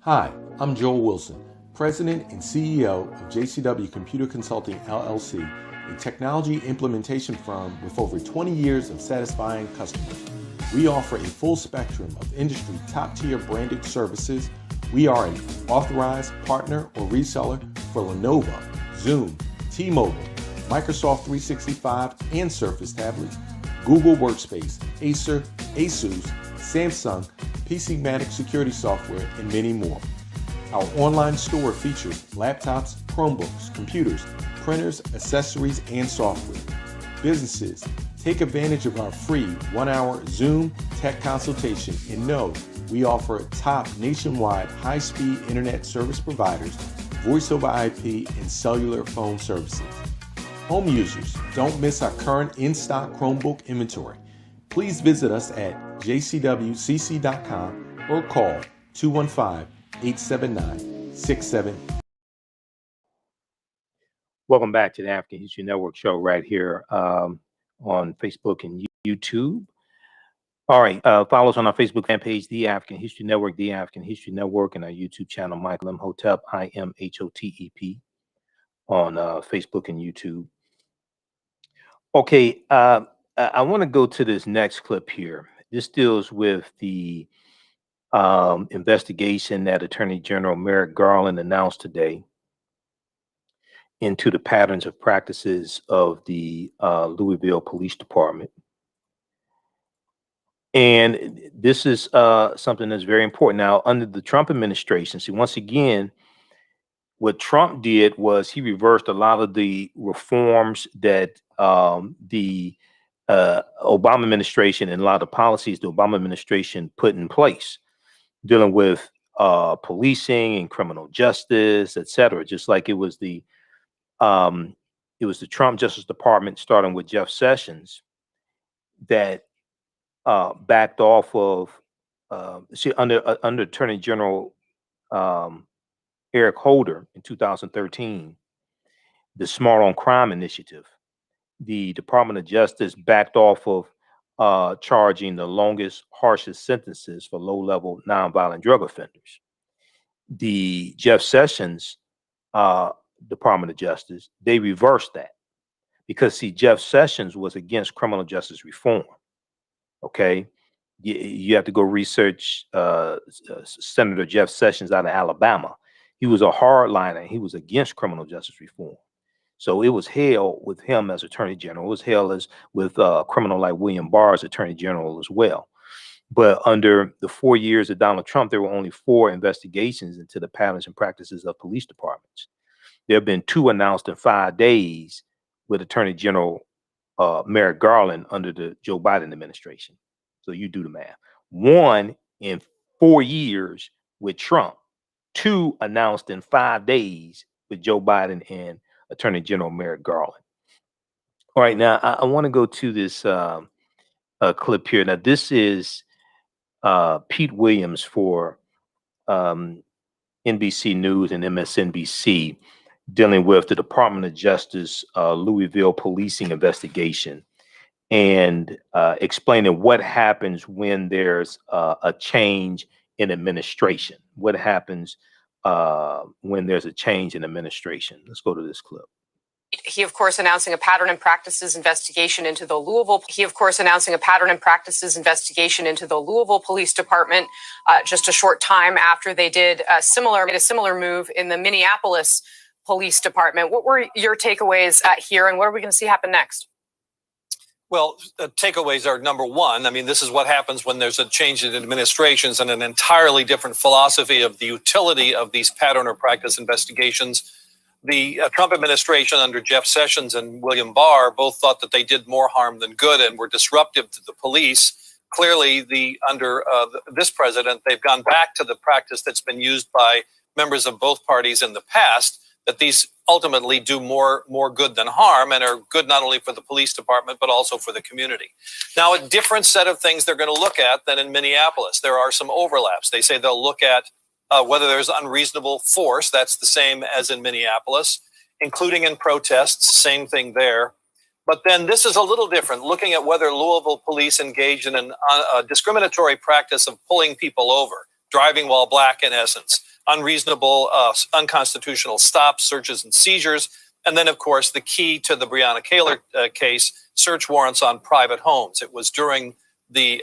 Hi, I'm Joel Wilson, President and CEO of JCW Computer Consulting LLC, a technology implementation firm with over 20 years of satisfying customers. We offer a full spectrum of industry top-tier branded services. We are an authorized partner or reseller for Lenovo, Zoom, T-Mobile, Microsoft 365 and Surface tablets, Google Workspace, Acer, Asus, Samsung, PCmatic security software, and many more. Our online store features laptops, Chromebooks, computers, printers, accessories, and software. Businesses, take advantage of our free 1-hour Zoom tech consultation and know we offer top nationwide high-speed internet service providers, voice over IP, and cellular phone services. Home users, don't miss our current in-stock Chromebook inventory. Please visit us at jcwcc.com or call 215-879-67. Welcome back to the African History Network show right here on Facebook and YouTube. All right, follow us on our Facebook fan page, The African History Network, The African History Network, and our YouTube channel, Michael Imhotep, IMHOTEP, on Facebook and YouTube. Okay, I want to go to this next clip here. This deals with the investigation that Attorney General Merrick Garland announced today into the patterns of practices of the Louisville Police Department. And this is something that's very important. Now, under the Trump administration, see, once again, what Trump did was he reversed a lot of the reforms that the Obama administration and a lot of the policies the Obama administration put in place, dealing with policing and criminal justice, et cetera. Just like it was the Trump Justice Department, starting with Jeff Sessions, that backed off of under Attorney General Eric Holder in 2013, the Smart on Crime initiative, the Department of Justice backed off of charging the longest, harshest sentences for low-level nonviolent drug offenders. The Jeff Sessions Department of Justice, they reversed that because, see, Jeff Sessions was against criminal justice reform. Okay, you have to go research Senator Jeff Sessions out of Alabama. He was a hardliner. He was against criminal justice reform. So it was hell with him as Attorney General. It was hell as with a criminal like William Barr as Attorney General as well. But under the 4 years of Donald Trump, there were only 4 investigations into the patterns and practices of police departments. There have been 2 announced in 5 days with Attorney General Merrick Garland under the Joe Biden administration. So you do the math. 1 in 4 years with Trump, 2 announced in 5 days with Joe Biden and Attorney General Merrick Garland. All right, now I want to go to this clip here. Now this is Pete Williams for NBC News and MSNBC dealing with the Department of Justice Louisville policing investigation and explaining what happens when there's a change in administration. What happens when there's a change in administration? Let's go to this clip. He, of course, announcing a pattern and practices investigation into the Louisville. He, of course, announcing a pattern and practices investigation into the Louisville Police Department just a short time after they did a similar move in the Minneapolis Police Department. What were your takeaways here, and what are we going to see happen next? Well, takeaways are, number one, I mean, this is what happens when there's a change in administrations and an entirely different philosophy of the utility of these pattern or practice investigations. The Trump administration under Jeff Sessions and William Barr both thought that they did more harm than good and were disruptive to the police. Clearly, under this president, they've gone back to the practice that's been used by members of both parties in the past, that these ultimately do more good than harm and are good not only for the police department, but also for the community. Now, a different set of things they're going to look at than in Minneapolis. There are some overlaps. They say they'll look at whether there's unreasonable force. That's the same as in Minneapolis, including in protests, same thing there. But then this is a little different, looking at whether Louisville police engaged in a discriminatory practice of pulling people over, driving while black in essence, unreasonable, unconstitutional stops, searches and seizures. And then, of course, the key to the Breonna Taylor case, search warrants on private homes. It was during the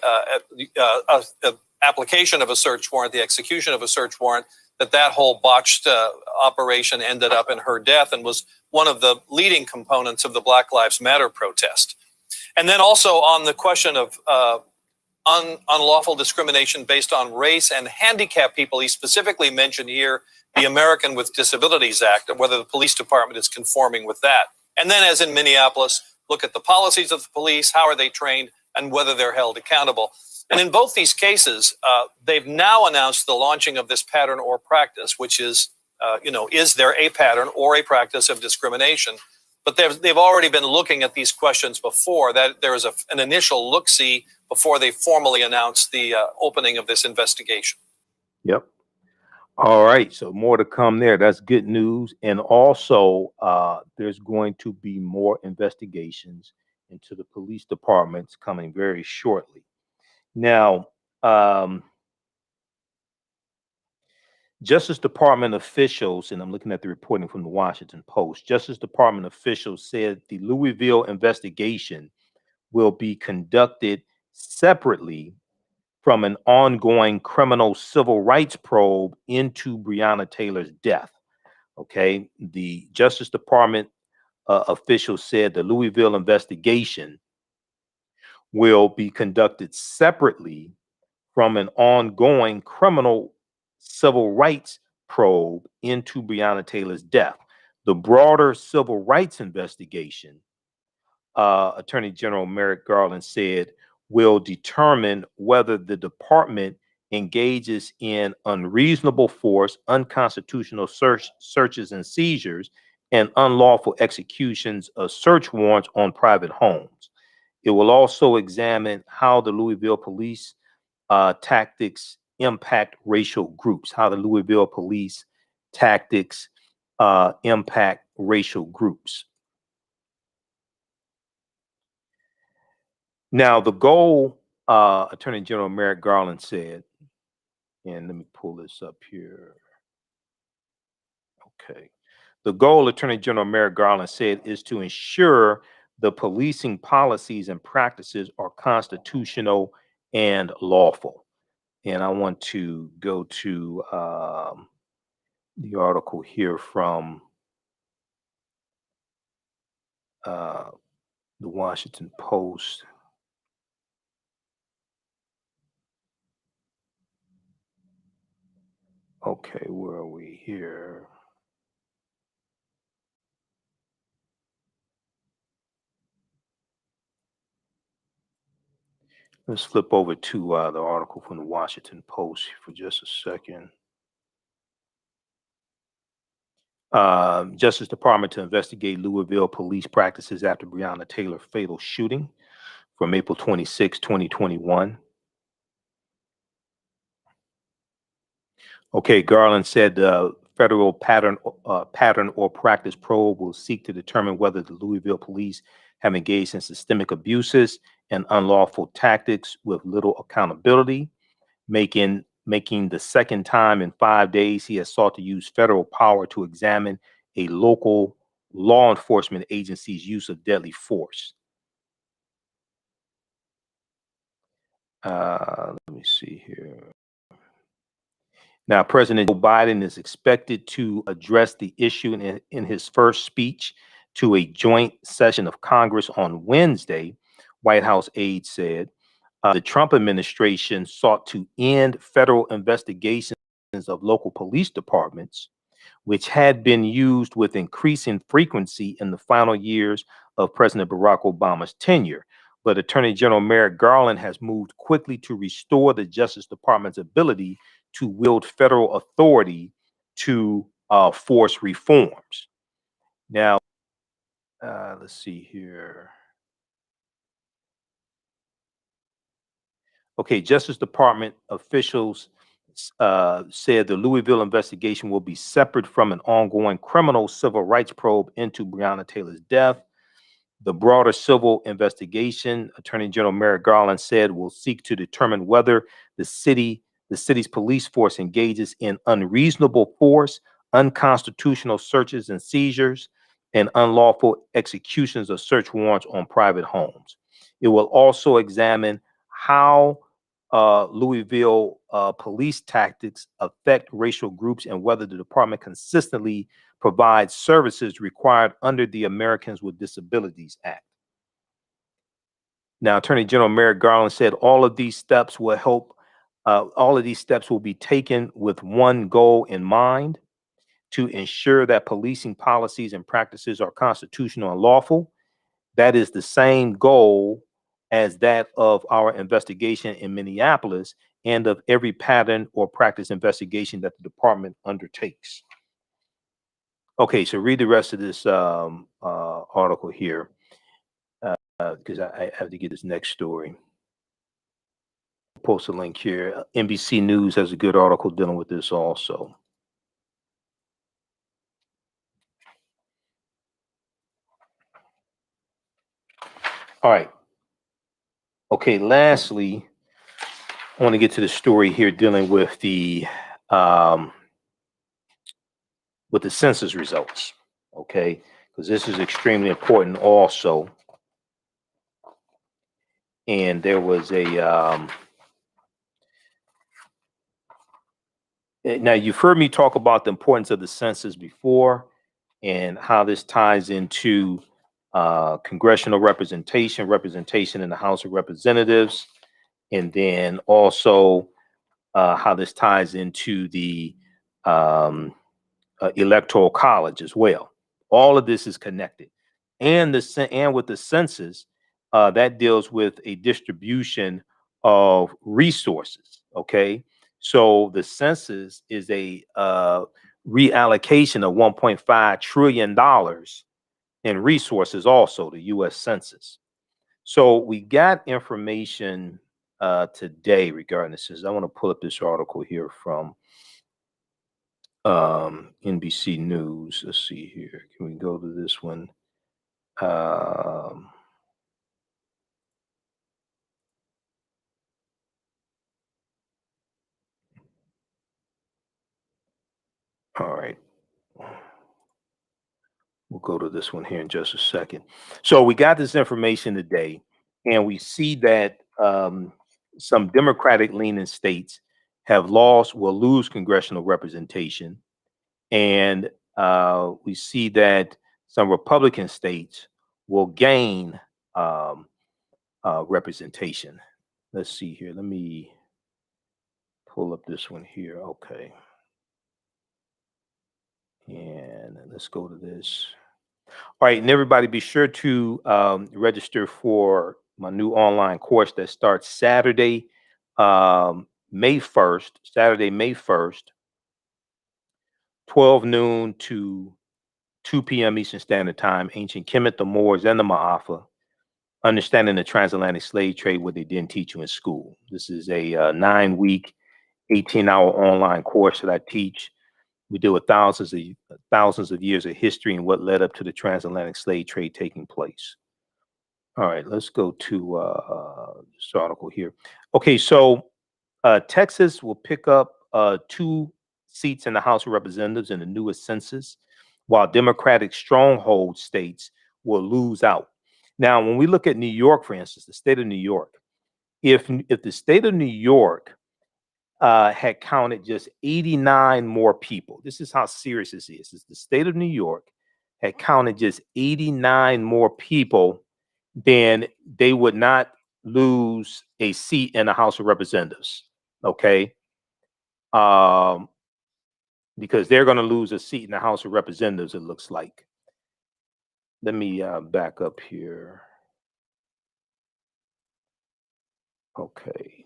application of a search warrant, the execution of a search warrant, that whole botched operation ended up in her death and was one of the leading components of the Black Lives Matter protest. And then also on the question of unlawful discrimination based on race and handicapped people, he specifically mentioned here the American with Disabilities Act and whether the police department is conforming with that. And then, as in Minneapolis, look at the policies of the police, how are they trained, and whether they're held accountable. And in both these cases, they've now announced the launching of this pattern or practice, which is, is there a pattern or a practice of discrimination? But they've already been looking at these questions before. That there is an initial look-see before they formally announced the opening of this investigation. Yep. All right. So more to come there. That's good news. And also, there's going to be more investigations into the police departments coming very shortly. Now, Justice Department officials, and I'm looking at the reporting from the Washington Post, Justice Department officials said the Louisville investigation will be conducted separately from an ongoing criminal civil rights probe into Breonna Taylor's death. Okay, the Justice Department officials said the Louisville investigation will be conducted separately from an ongoing criminal civil rights probe into Breonna Taylor's death. The broader civil rights investigation, Attorney General Merrick Garland said, will determine whether the department engages in unreasonable force, unconstitutional searches and seizures, and unlawful executions of search warrants on private homes. It will also examine how the Louisville police tactics impact racial groups, how the Louisville police tactics impact racial groups. Now, the goal, Attorney General Merrick Garland said, and let me pull this up here. Okay. The goal, Attorney General Merrick Garland said, is to ensure the policing policies and practices are constitutional and lawful. And I want to go to the article here from the Washington Post. Okay, where are we here? Let's flip over to the article from the Washington Post for just a second. Justice Department to investigate Louisville police practices after Breonna Taylor fatal shooting from April 26, 2021. Okay, Garland said the federal pattern or practice probe will seek to determine whether the Louisville police have engaged in systemic abuses and unlawful tactics with little accountability, making the second time in 5 days he has sought to use federal power to examine a local law enforcement agency's use of deadly force. Let me see here. Now, President Joe Biden is expected to address the issue in his first speech to a joint session of Congress on Wednesday, White House aides said. The Trump administration sought to end federal investigations of local police departments, which had been used with increasing frequency in the final years of President Barack Obama's tenure. But Attorney General Merrick Garland has moved quickly to restore the Justice Department's ability to wield federal authority to force reforms. Now, let's see here. Okay, Justice Department officials said the Louisville investigation will be separate from an ongoing criminal civil rights probe into Breonna Taylor's death. The broader civil investigation, Attorney General Merrick Garland said, will seek to determine whether the city's police force engages in unreasonable force, unconstitutional searches and seizures, and unlawful executions of search warrants on private homes. It will also examine how Louisville police tactics affect racial groups and whether the department consistently provides services required under the Americans with Disabilities Act. Now, Attorney General Merrick Garland said all of these steps will help. All of these steps will be taken with one goal in mind: to ensure that policing policies and practices are constitutional and lawful. That is the same goal as that of our investigation in Minneapolis and of every pattern or practice investigation that the department undertakes. Okay, so read the rest of this article here, because I have to get this next story. Post a link here. NBC News has a good article dealing with this also. All right. Okay, lastly, I want to get to the story here dealing with the census results, okay? Because this is extremely important also. And there was a now you've heard me talk about the importance of the census before and how this ties into congressional representation in the House of Representatives, and then also how this ties into the Electoral College as well. All of this is connected, and with the census, that deals with a distribution of resources. Okay, so the census is a reallocation of $1.5 trillion in resources. Also, the U.S. Census. So we got information today regarding this. I want to pull up this article here from NBC News. Let's see here. Can we go to this one? All right. We'll go to this one here in just a second. So we got this information today, and we see that some Democratic leaning states will lose congressional representation. And we see that some Republican states will gain representation. Let's see here. Let me pull up this one here. Okay. And let's go to this. All right, and everybody be sure to register for my new online course that starts Saturday, May 1st, 12 noon to 2 p.m. Eastern Standard Time, Ancient Kemet, the Moors, and the Maafa, Understanding the Transatlantic Slave Trade, what they didn't teach you in school. This is a 9-week, 18-hour online course that I teach. We deal with thousands of years of history and what led up to the transatlantic slave trade taking place. All right, let's go to this article here. Okay, so Texas will pick up 2 seats in the House of Representatives in the newest census, while Democratic stronghold states will lose out. Now, when we look at New York, for instance, the state of New York, if the state of New York had counted just 89 more people. This is how serious this is. It's the state of New York had counted just 89 more people, then they would not lose a seat in the House of Representatives. Okay. Because they're going to lose a seat in the House of Representatives, it looks like. Let me back up here. Okay.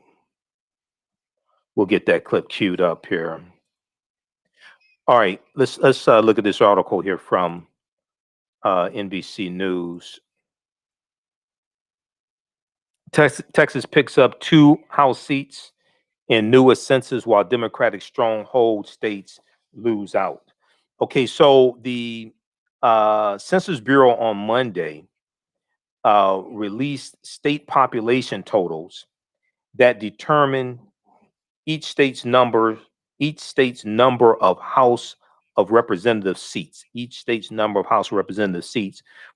We'll get that clip queued up here. All right, let's look at this article here from NBC News. Texas picks up 2 House seats in newest census, while Democratic stronghold states lose out. Okay, so the Census Bureau on Monday released state population totals that determine each state's number of House of Representative seats,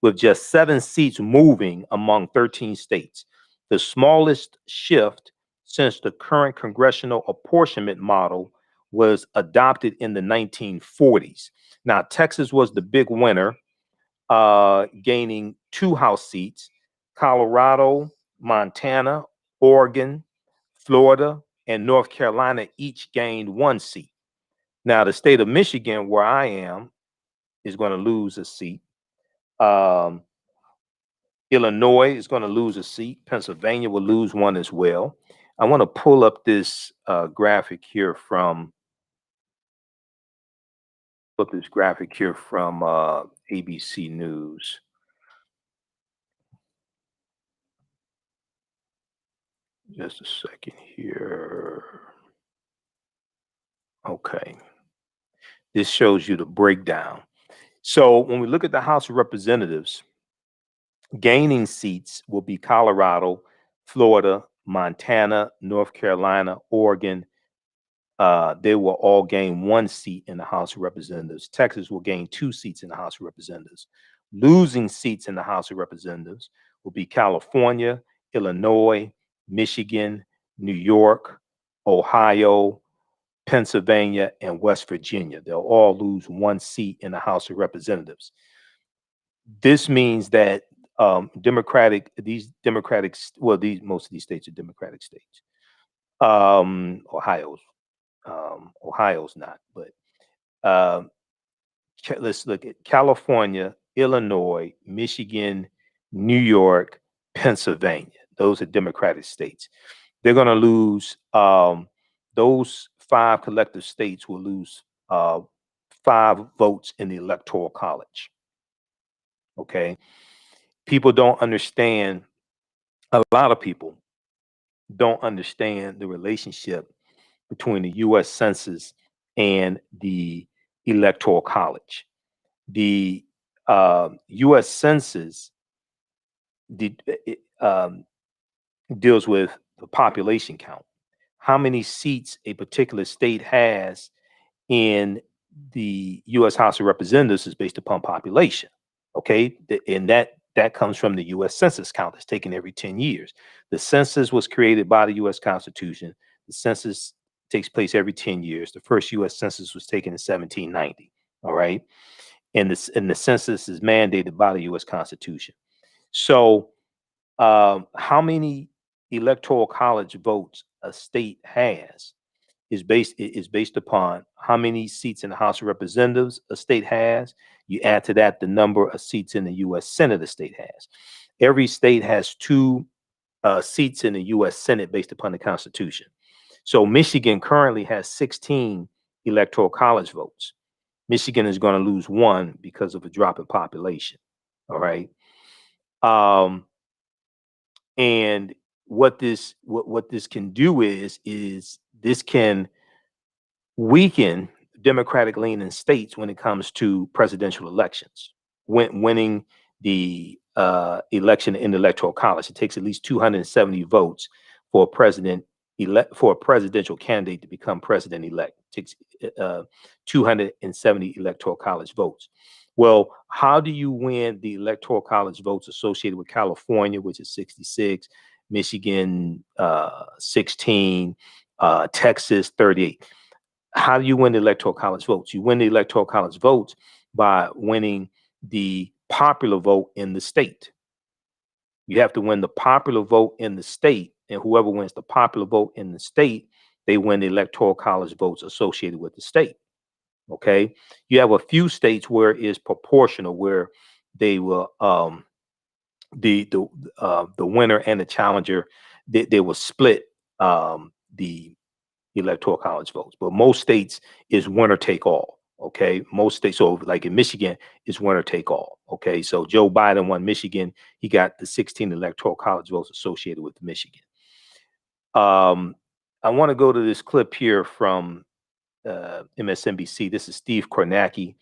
with just 7 seats moving among 13 states, the smallest shift since the current congressional apportionment model was adopted in the 1940s. Now, Texas was the big winner, gaining 2 House seats. Colorado, Montana, Oregon, Florida, and North Carolina each gained 1 seat. Now, the state of Michigan, where I am, is going to lose a seat. Illinois is going to lose a seat. Pennsylvania will lose 1 as well. I want to pull up this graphic here from ABC News. Just a second here. Okay. This shows you the breakdown. So when we look at the House of Representatives, gaining seats will be Colorado, Florida, Montana, North Carolina, Oregon. They will all gain 1 seat in the House of Representatives. Texas will gain 2 seats in the House of Representatives. Losing seats in the House of Representatives will be California, Illinois, Michigan, New York, Ohio, Pennsylvania, and West Virginia. They'll all lose 1 seat in the House of Representatives. This means that most of these states are Democratic states. Ohio's not, but let's look at California, Illinois, Michigan, New York, Pennsylvania. Those are Democratic states. They're going to lose, those 5 collective states will lose 5 votes in the Electoral College. Okay. People don't understand, a lot of people don't understand the relationship between the U.S. Census and the Electoral College. The U.S. Census deals with the population count, how many seats a particular state has in the U.S. House of Representatives is based upon population. Okay, and that comes from the U.S. Census count that's taken every 10 years. The census was created by the U.S. Constitution. The census takes place every 10 years. The first U.S. Census was taken in 1790. All right, and the census is mandated by the U.S. Constitution. So, how many electoral college votes a state has is based upon how many seats in the House of Representatives a state has. You add to that the number of seats in the U.S. Senate a state has. Every state has 2 seats in the U.S. Senate based upon the Constitution. So Michigan currently has 16 electoral college votes. Michigan is going to lose 1 because of a drop in population. All right. And what this can do is this can weaken Democratic leaning states when it comes to presidential elections. Winning the election in the Electoral College, it takes at least 270 votes for a presidential candidate to become president-elect. It takes 270 Electoral College votes. Well, how do you win the Electoral College votes associated with California, which is 66, Michigan 16, Texas 38? How do you win the Electoral College votes? You win the Electoral College votes by winning the popular vote in the state. You have to win the popular vote in the state, and whoever wins the popular vote in the state, they win the Electoral College votes associated with the state. Okay, you have a few states where it is proportional, where they will the winner and the challenger, they will split the Electoral College votes, but most states is winner take all. Okay, most states, so like in Michigan, is winner take all. Okay, so Joe Biden won Michigan; he got the 16 Electoral College votes associated with Michigan. I want to go to this clip here from MSNBC. This is Steve Kornacki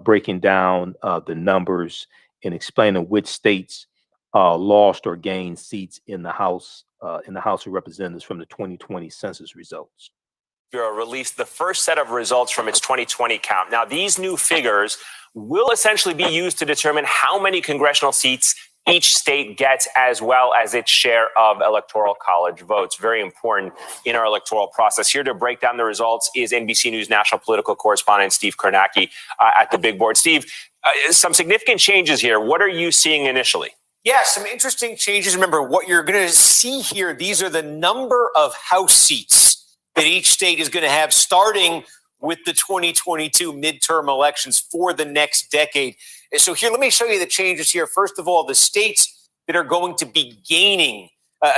breaking down the numbers and explaining which states lost or gained seats in the House of Representatives from the 2020 census results. Bureau released the first set of results from its 2020 count. Now, these new figures will essentially be used to determine how many congressional seats each state gets, as well as its share of electoral college votes. Very important in our electoral process. Here to break down the results is NBC News national political correspondent Steve Kornacki at the big board. Steve, some significant changes here. What are you seeing initially? Yeah, some interesting changes. Remember, what you're going to see here, these are the number of House seats that each state is going to have starting with the 2022 midterm elections for the next decade. So here, let me show you the changes here. First of all, the states that are going to be gaining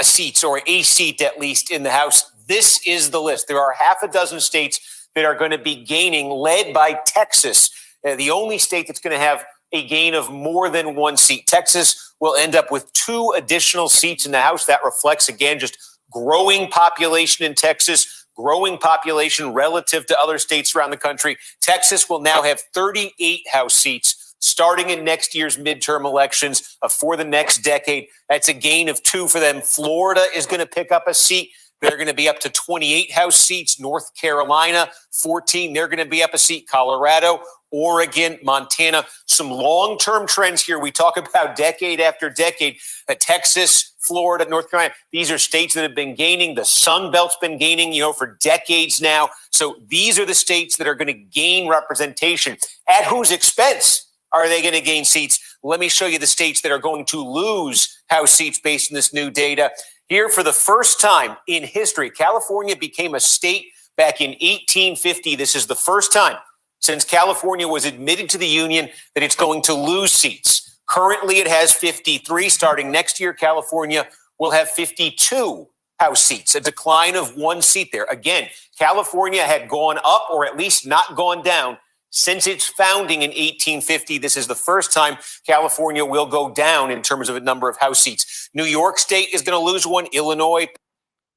seats, or a seat at least, in the House. This is the list. There are half a dozen states that are going to be gaining, led by Texas, the only state that's going to have a gain of more than 1 seat. Texas will end up with 2 additional seats in the House. That reflects, again, just growing population in Texas, growing population relative to other states around the country. Texas will now have 38 House seats starting in next year's midterm elections for the next decade. That's a gain of 2 for them. Florida is going to pick up a seat. They're going to be up to 28 House seats. North Carolina, 14. They're going to be up a seat. Colorado, Oregon, Montana. Some long-term trends here. We talk about decade after decade. Texas, Florida, North Carolina. These are states that have been gaining. The Sun Belt's been gaining, for decades now. So these are the states that are going to gain representation. At whose expense are they going to gain seats? Let me show you the states that are going to lose House seats based on this new data. Here, for the first time in history, California became a state back in 1850. This is the first time since California was admitted to the Union that it's going to lose seats. Currently, it has 53. Starting next year, California will have 52 House seats, a decline of 1 seat there. Again, California had gone up, or at least not gone down, since its founding in 1850. This is the first time California will go down in terms of a number of House seats. New York State is going to lose 1. Illinois,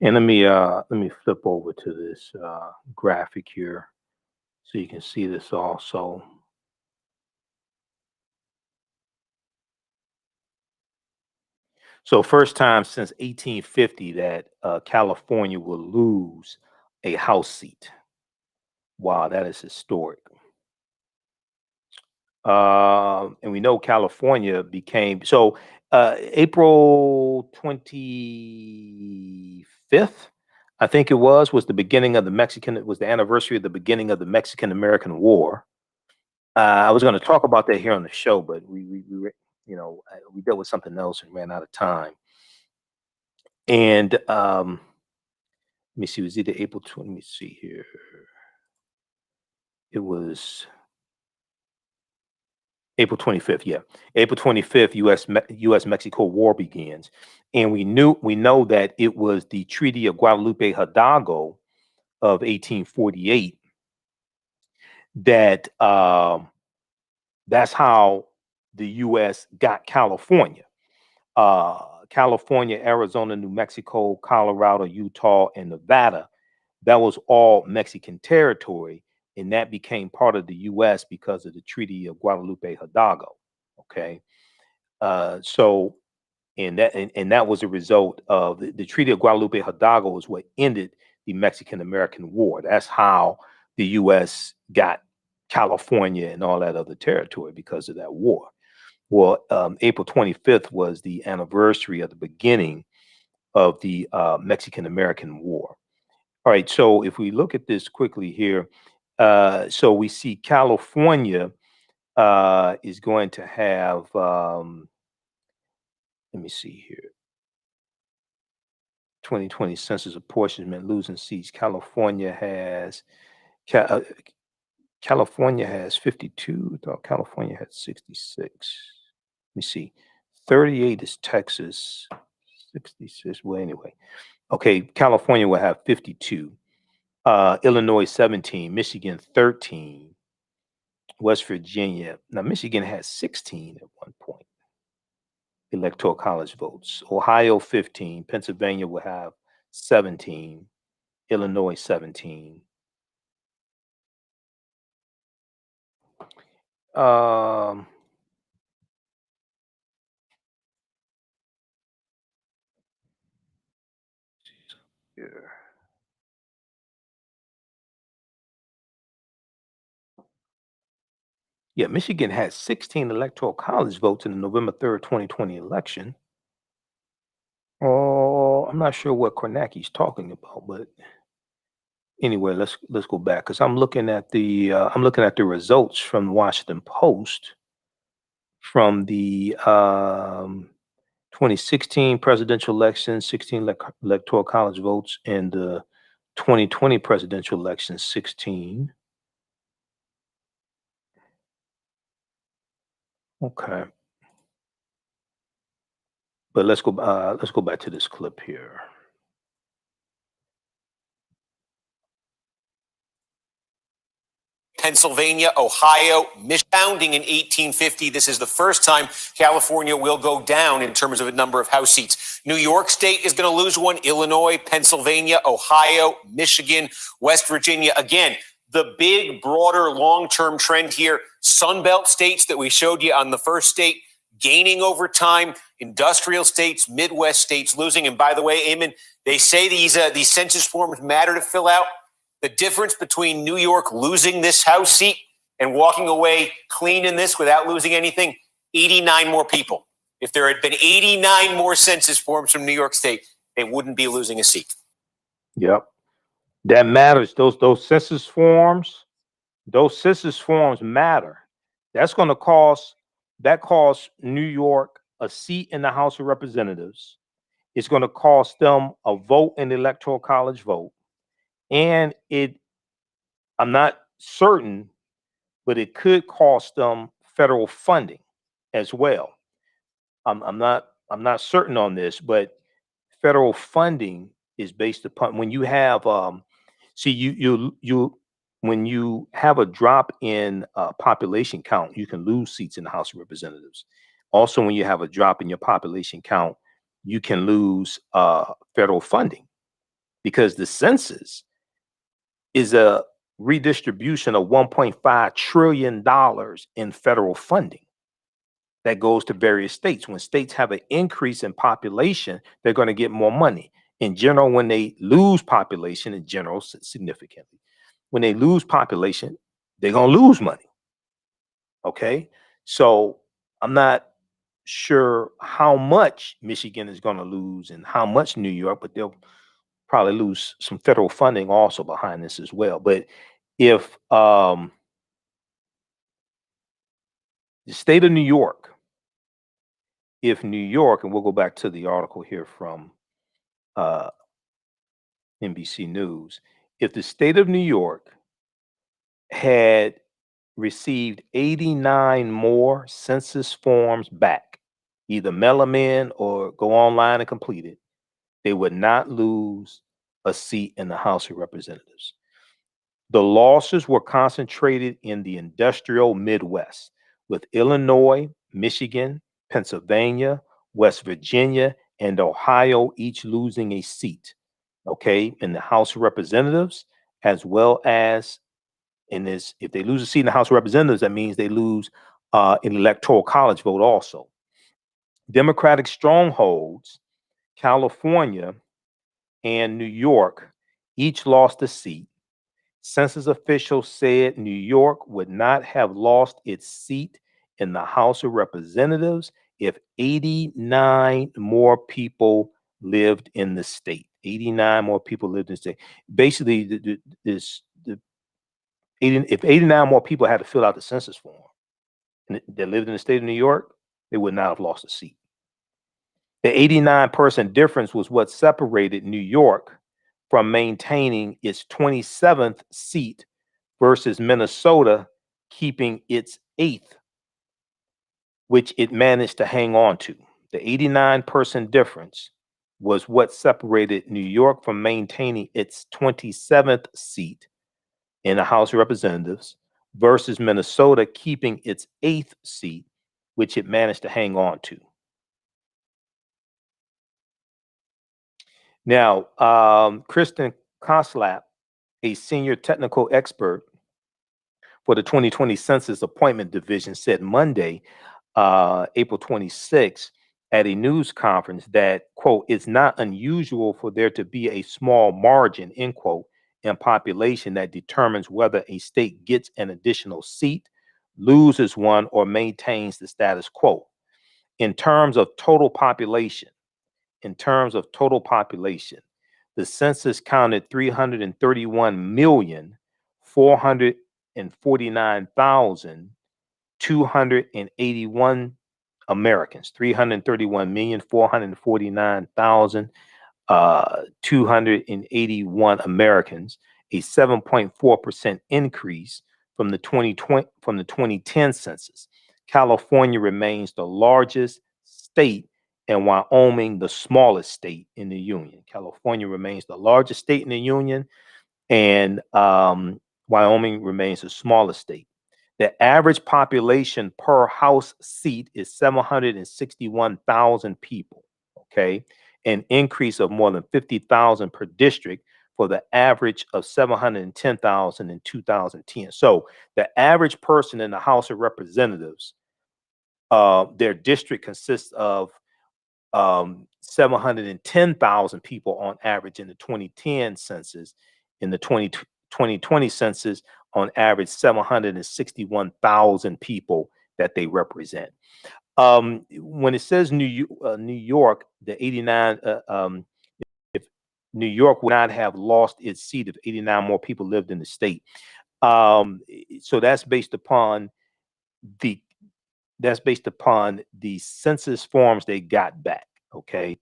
And let me flip over to this graphic here so you can see this also. So first time since 1850 that California will lose a House seat. Wow, that is historic. And we know California became so April 25th, I think it was the beginning of it was the anniversary of the beginning of the Mexican-American War. I was going to talk about that here on the show, but we dealt with something else and ran out of time. And let me see, was it the April 20? Let me see here. It was April 25th, yeah. April 25th, US Mexico war begins. And we know that it was the Treaty of Guadalupe Hidalgo of 1848 that that's how the US got California. California, Arizona, New Mexico, Colorado, Utah, and Nevada, that was all Mexican territory, and that became part of the U.S. because of the Treaty of Guadalupe Hidalgo. Okay, so and that was a result of the Treaty of Guadalupe Hidalgo is what ended the Mexican-American War. That's how the U.S. got California and all that other territory because of that war. Well, April 25th was the anniversary of the beginning of the Mexican-American War. All right, so if we look at this quickly here, so we see California is going to have, let me see here, 2020 census apportionment, losing seats. California has 52. I thought California had 66. Let me see. 38 is Texas. 66. Well, anyway. Okay, California will have 52. Illinois 17, Michigan 13, West Virginia. Now, Michigan had 16 at one point. Electoral college votes. Ohio 15, Pennsylvania will have 17, Illinois 17. Here. Yeah, Michigan had 16 electoral college votes in the November 3rd, 2020 election. Oh, I'm not sure what Kornacki's talking about, but anyway, let's go back because I'm looking at the results from the Washington Post from the 2016 presidential election, 16 electoral college votes, and the 2020 presidential election, 16. Okay. But let's go back to this clip here. Pennsylvania, Ohio, founding in 1850. This is the first time California will go down in terms of a number of House seats. New York State is going to lose one. Illinois, Pennsylvania, Ohio, Michigan, West Virginia. Again, the big, broader, long-term trend here, Sunbelt states that we showed you on the first state, gaining over time, industrial states, Midwest states losing. And by the way, Eamon, they say these census forms matter to fill out. The difference between New York losing this House seat and walking away clean in this without losing anything, 89 more people. If there had been 89 more census forms from New York State, they wouldn't be losing a seat. Yep. That matters. Those census forms matter. That's going to cost New York a seat in the House of Representatives. It's going to cost them a vote in the Electoral College vote. And I'm not certain, but it could cost them federal funding as well. I'm not certain on this, but federal funding is based upon when you have when you have a drop in population count, you can lose seats in the House of Representatives. Also, when you have a drop in your population count, you can lose federal funding. because the census is a redistribution of $1.5 trillion in federal funding that goes to various states. When states have an increase in population, they're going to get more money. In general, when they lose population, in general, significantly, when they lose population, they're going to lose money. Okay. So I'm not sure how much Michigan is going to lose and how much New York, but they'll probably lose some federal funding also behind this as well. But if the state of New York, if New York, and we'll go back to the article here from NBC News, if the state of New York had received 89 more census forms back, either mail them in or go online and complete it, they would not lose a seat in the House of Representatives. The losses were concentrated in the industrial Midwest, with Illinois, Michigan, Pennsylvania, West Virginia, and Ohio each losing a seat, okay, in the House of Representatives, as well as in this. If they lose a seat in the House of Representatives, that means they lose an electoral college vote also. Democratic strongholds, California and New York, each lost a seat. Census officials said New York would not have lost its seat in the House of Representatives if 89 more people lived in the state. 89 more people lived in the state. Basically, if 89 more people had to fill out the census form and they lived in the state of New York, they would not have lost a seat. The 89% difference was what separated New York from maintaining its 27th seat versus Minnesota keeping its 8th, which it managed to hang on to. The 89% difference was what separated New York from maintaining its 27th seat in the House of Representatives versus Minnesota keeping its 8th seat, which it managed to hang on to. Now, Kristen Koslap, a senior technical expert for the 2020 Census Appointment Division, said Monday, April 26, at a news conference that, quote, it's not unusual for there to be a small margin, end quote, in population that determines whether a state gets an additional seat, loses one, or maintains the status quo. In terms of total population, the census counted 331,449,281 Americans. 331,449,281 Americans, a 7.4% increase from the 2010 census. California remains the largest state and Wyoming the smallest state in the union. California remains the largest state in the union, and Wyoming remains the smallest state. The average population per House seat is 761,000 people, okay? An increase of more than 50,000 per district for the average of 710,000 in 2010. So the average person in the House of Representatives, their district consists of 710,000 people on average in the 2010 census. In the 2020 census, on average, 761,000 people that they represent. When it says New York, the 89, if New York would not have lost its seat if 89 more people lived in the state. So that's based upon the census forms they got back. Okay.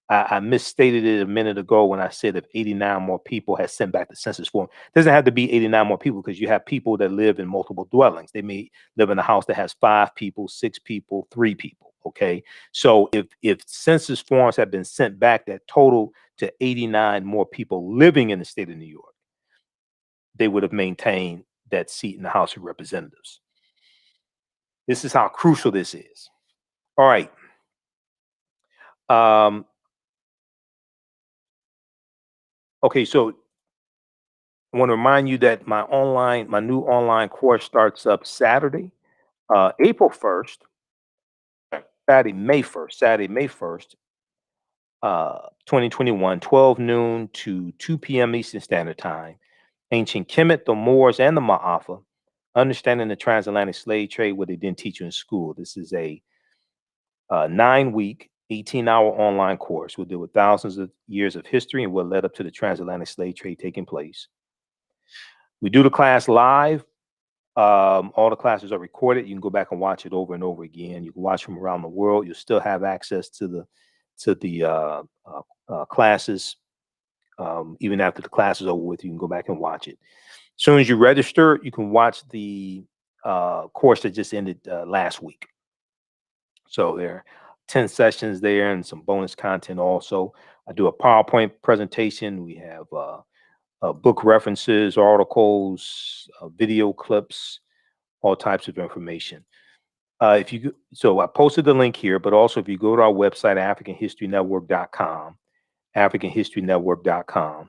I misstated it a minute ago when I said if 89 more people had sent back the census form. It doesn't have to be 89 more people, because you have people that live in multiple dwellings. They may live in a house that has 5 people, 6 people, 3 people. Okay. So if census forms have been sent back that total to 89 more people living in the state of New York, they would have maintained that seat in the House of Representatives. This is how crucial this is. All right. Okay, so I want to remind you that my new online course starts up Saturday, April 1st, Saturday, May 1st, 2021, 12 noon to 2 p.m. Eastern Standard Time. Ancient Kemet, the Moors, and the Maafa, understanding the transatlantic slave trade, what they didn't teach you in school. This is a 9-week, 18-hour online course. We'll deal with thousands of years of history and what led up to the transatlantic slave trade taking place. We do the class live. All the classes are recorded. You can go back and watch it over and over again. You can watch from around the world. You'll still have access to the classes. Even after the class is over with, you can go back and watch it. As soon as you register, you can watch the course that just ended last week. So there are 10 sessions there and some bonus content also. I do a PowerPoint presentation. We have book references, articles, video clips, all types of information. So I posted the link here, but also if you go to our website, AfricanHistoryNetwork.com, AfricanHistoryNetwork.com.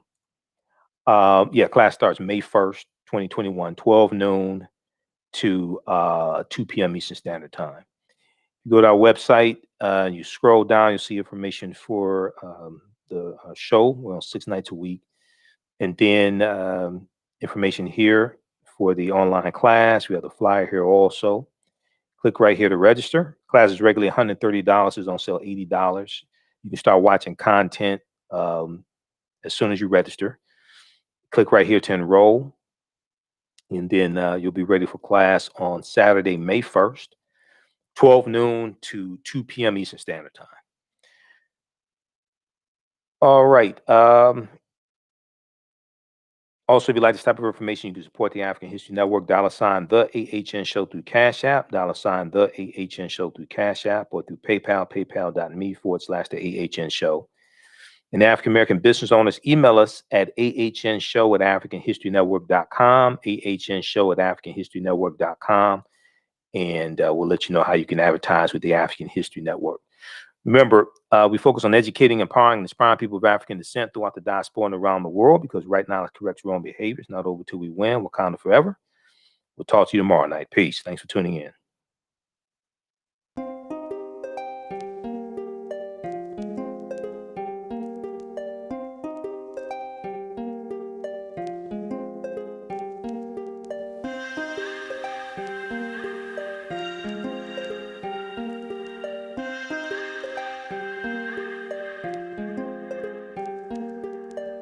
Class starts May 1st, 2021, 12 noon to 2 p.m. Eastern Standard Time. You go to our website, you scroll down, you'll see information for the show, well, 6 nights a week. And then information here for the online class. We have the flyer here also. Click right here to register. Class is regularly $130. It's on sale $80. You can start watching content as soon as you register. Click right here to enroll. And then you'll be ready for class on Saturday, May 1st, 12 noon to 2 p.m. Eastern Standard Time. All right. Also, if you'd like this type of information, you can support the African History Network, $ the AHN Show through Cash App, $ the AHN Show through Cash App, or through PayPal, paypal.me/the AHN Show. And African American business owners, email us at ahnshow@africanhistorynetwork.com, ahnshow@africanhistorynetwork.com, and we'll let you know how you can advertise with the African History Network. Remember, we focus on educating, empowering, and inspiring people of African descent throughout the diaspora and around the world, because right now, it corrects wrong behavior. It's not over till we win. Wakanda forever. We'll talk to you tomorrow night. Peace. Thanks for tuning in.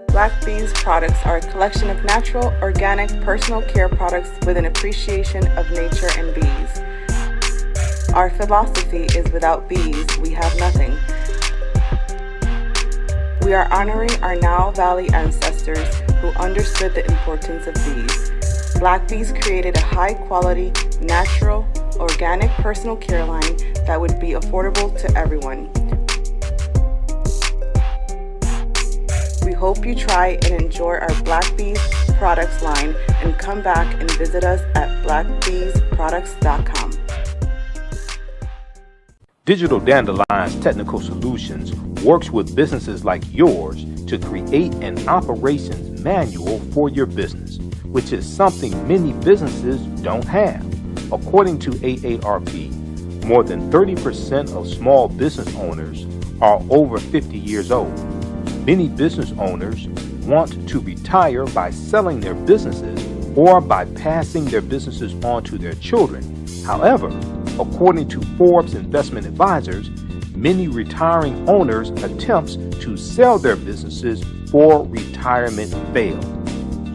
Black Bees products are a collection of natural, organic, personal care products with an appreciation of nature and bees. Our philosophy is without bees, we have nothing. We are honoring our Nile Valley ancestors who understood the importance of bees. Black Bees created a high-quality, natural, organic personal care line that would be affordable to everyone. We hope you try and enjoy our Black Bees products line and come back and visit us at blackbeesproducts.com. Digital Dandelion's Technical Solutions works with businesses like yours to create an operations manual for your business, which is something many businesses don't have. According to AARP, more than 30% of small business owners are over 50 years old. Many business owners want to retire by selling their businesses or by passing their businesses on to their children. However, according to Forbes Investment Advisors, many retiring owners' attempts to sell their businesses for retirement fail.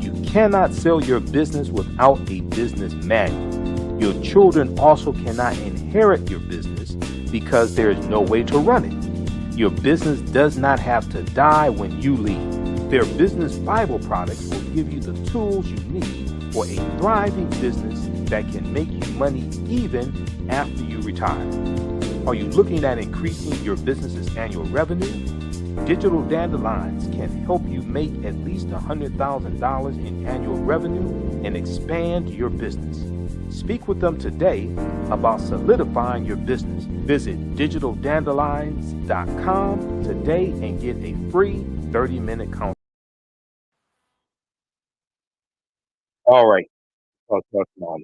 You cannot sell your business without a business manual. Your children also cannot inherit your business because there is no way to run it. Your business does not have to die when you leave. Their business Bible products will give you the tools you need for a thriving business that can make you money even after you retire. Are you looking at increasing your business's annual revenue? Digital Dandelions can help you make at least $100,000 in annual revenue and expand your business. Speak with them today about solidifying your business. Visit digitaldandelions.com today and get a free 30-minute consultation. All right. Talk tomorrow.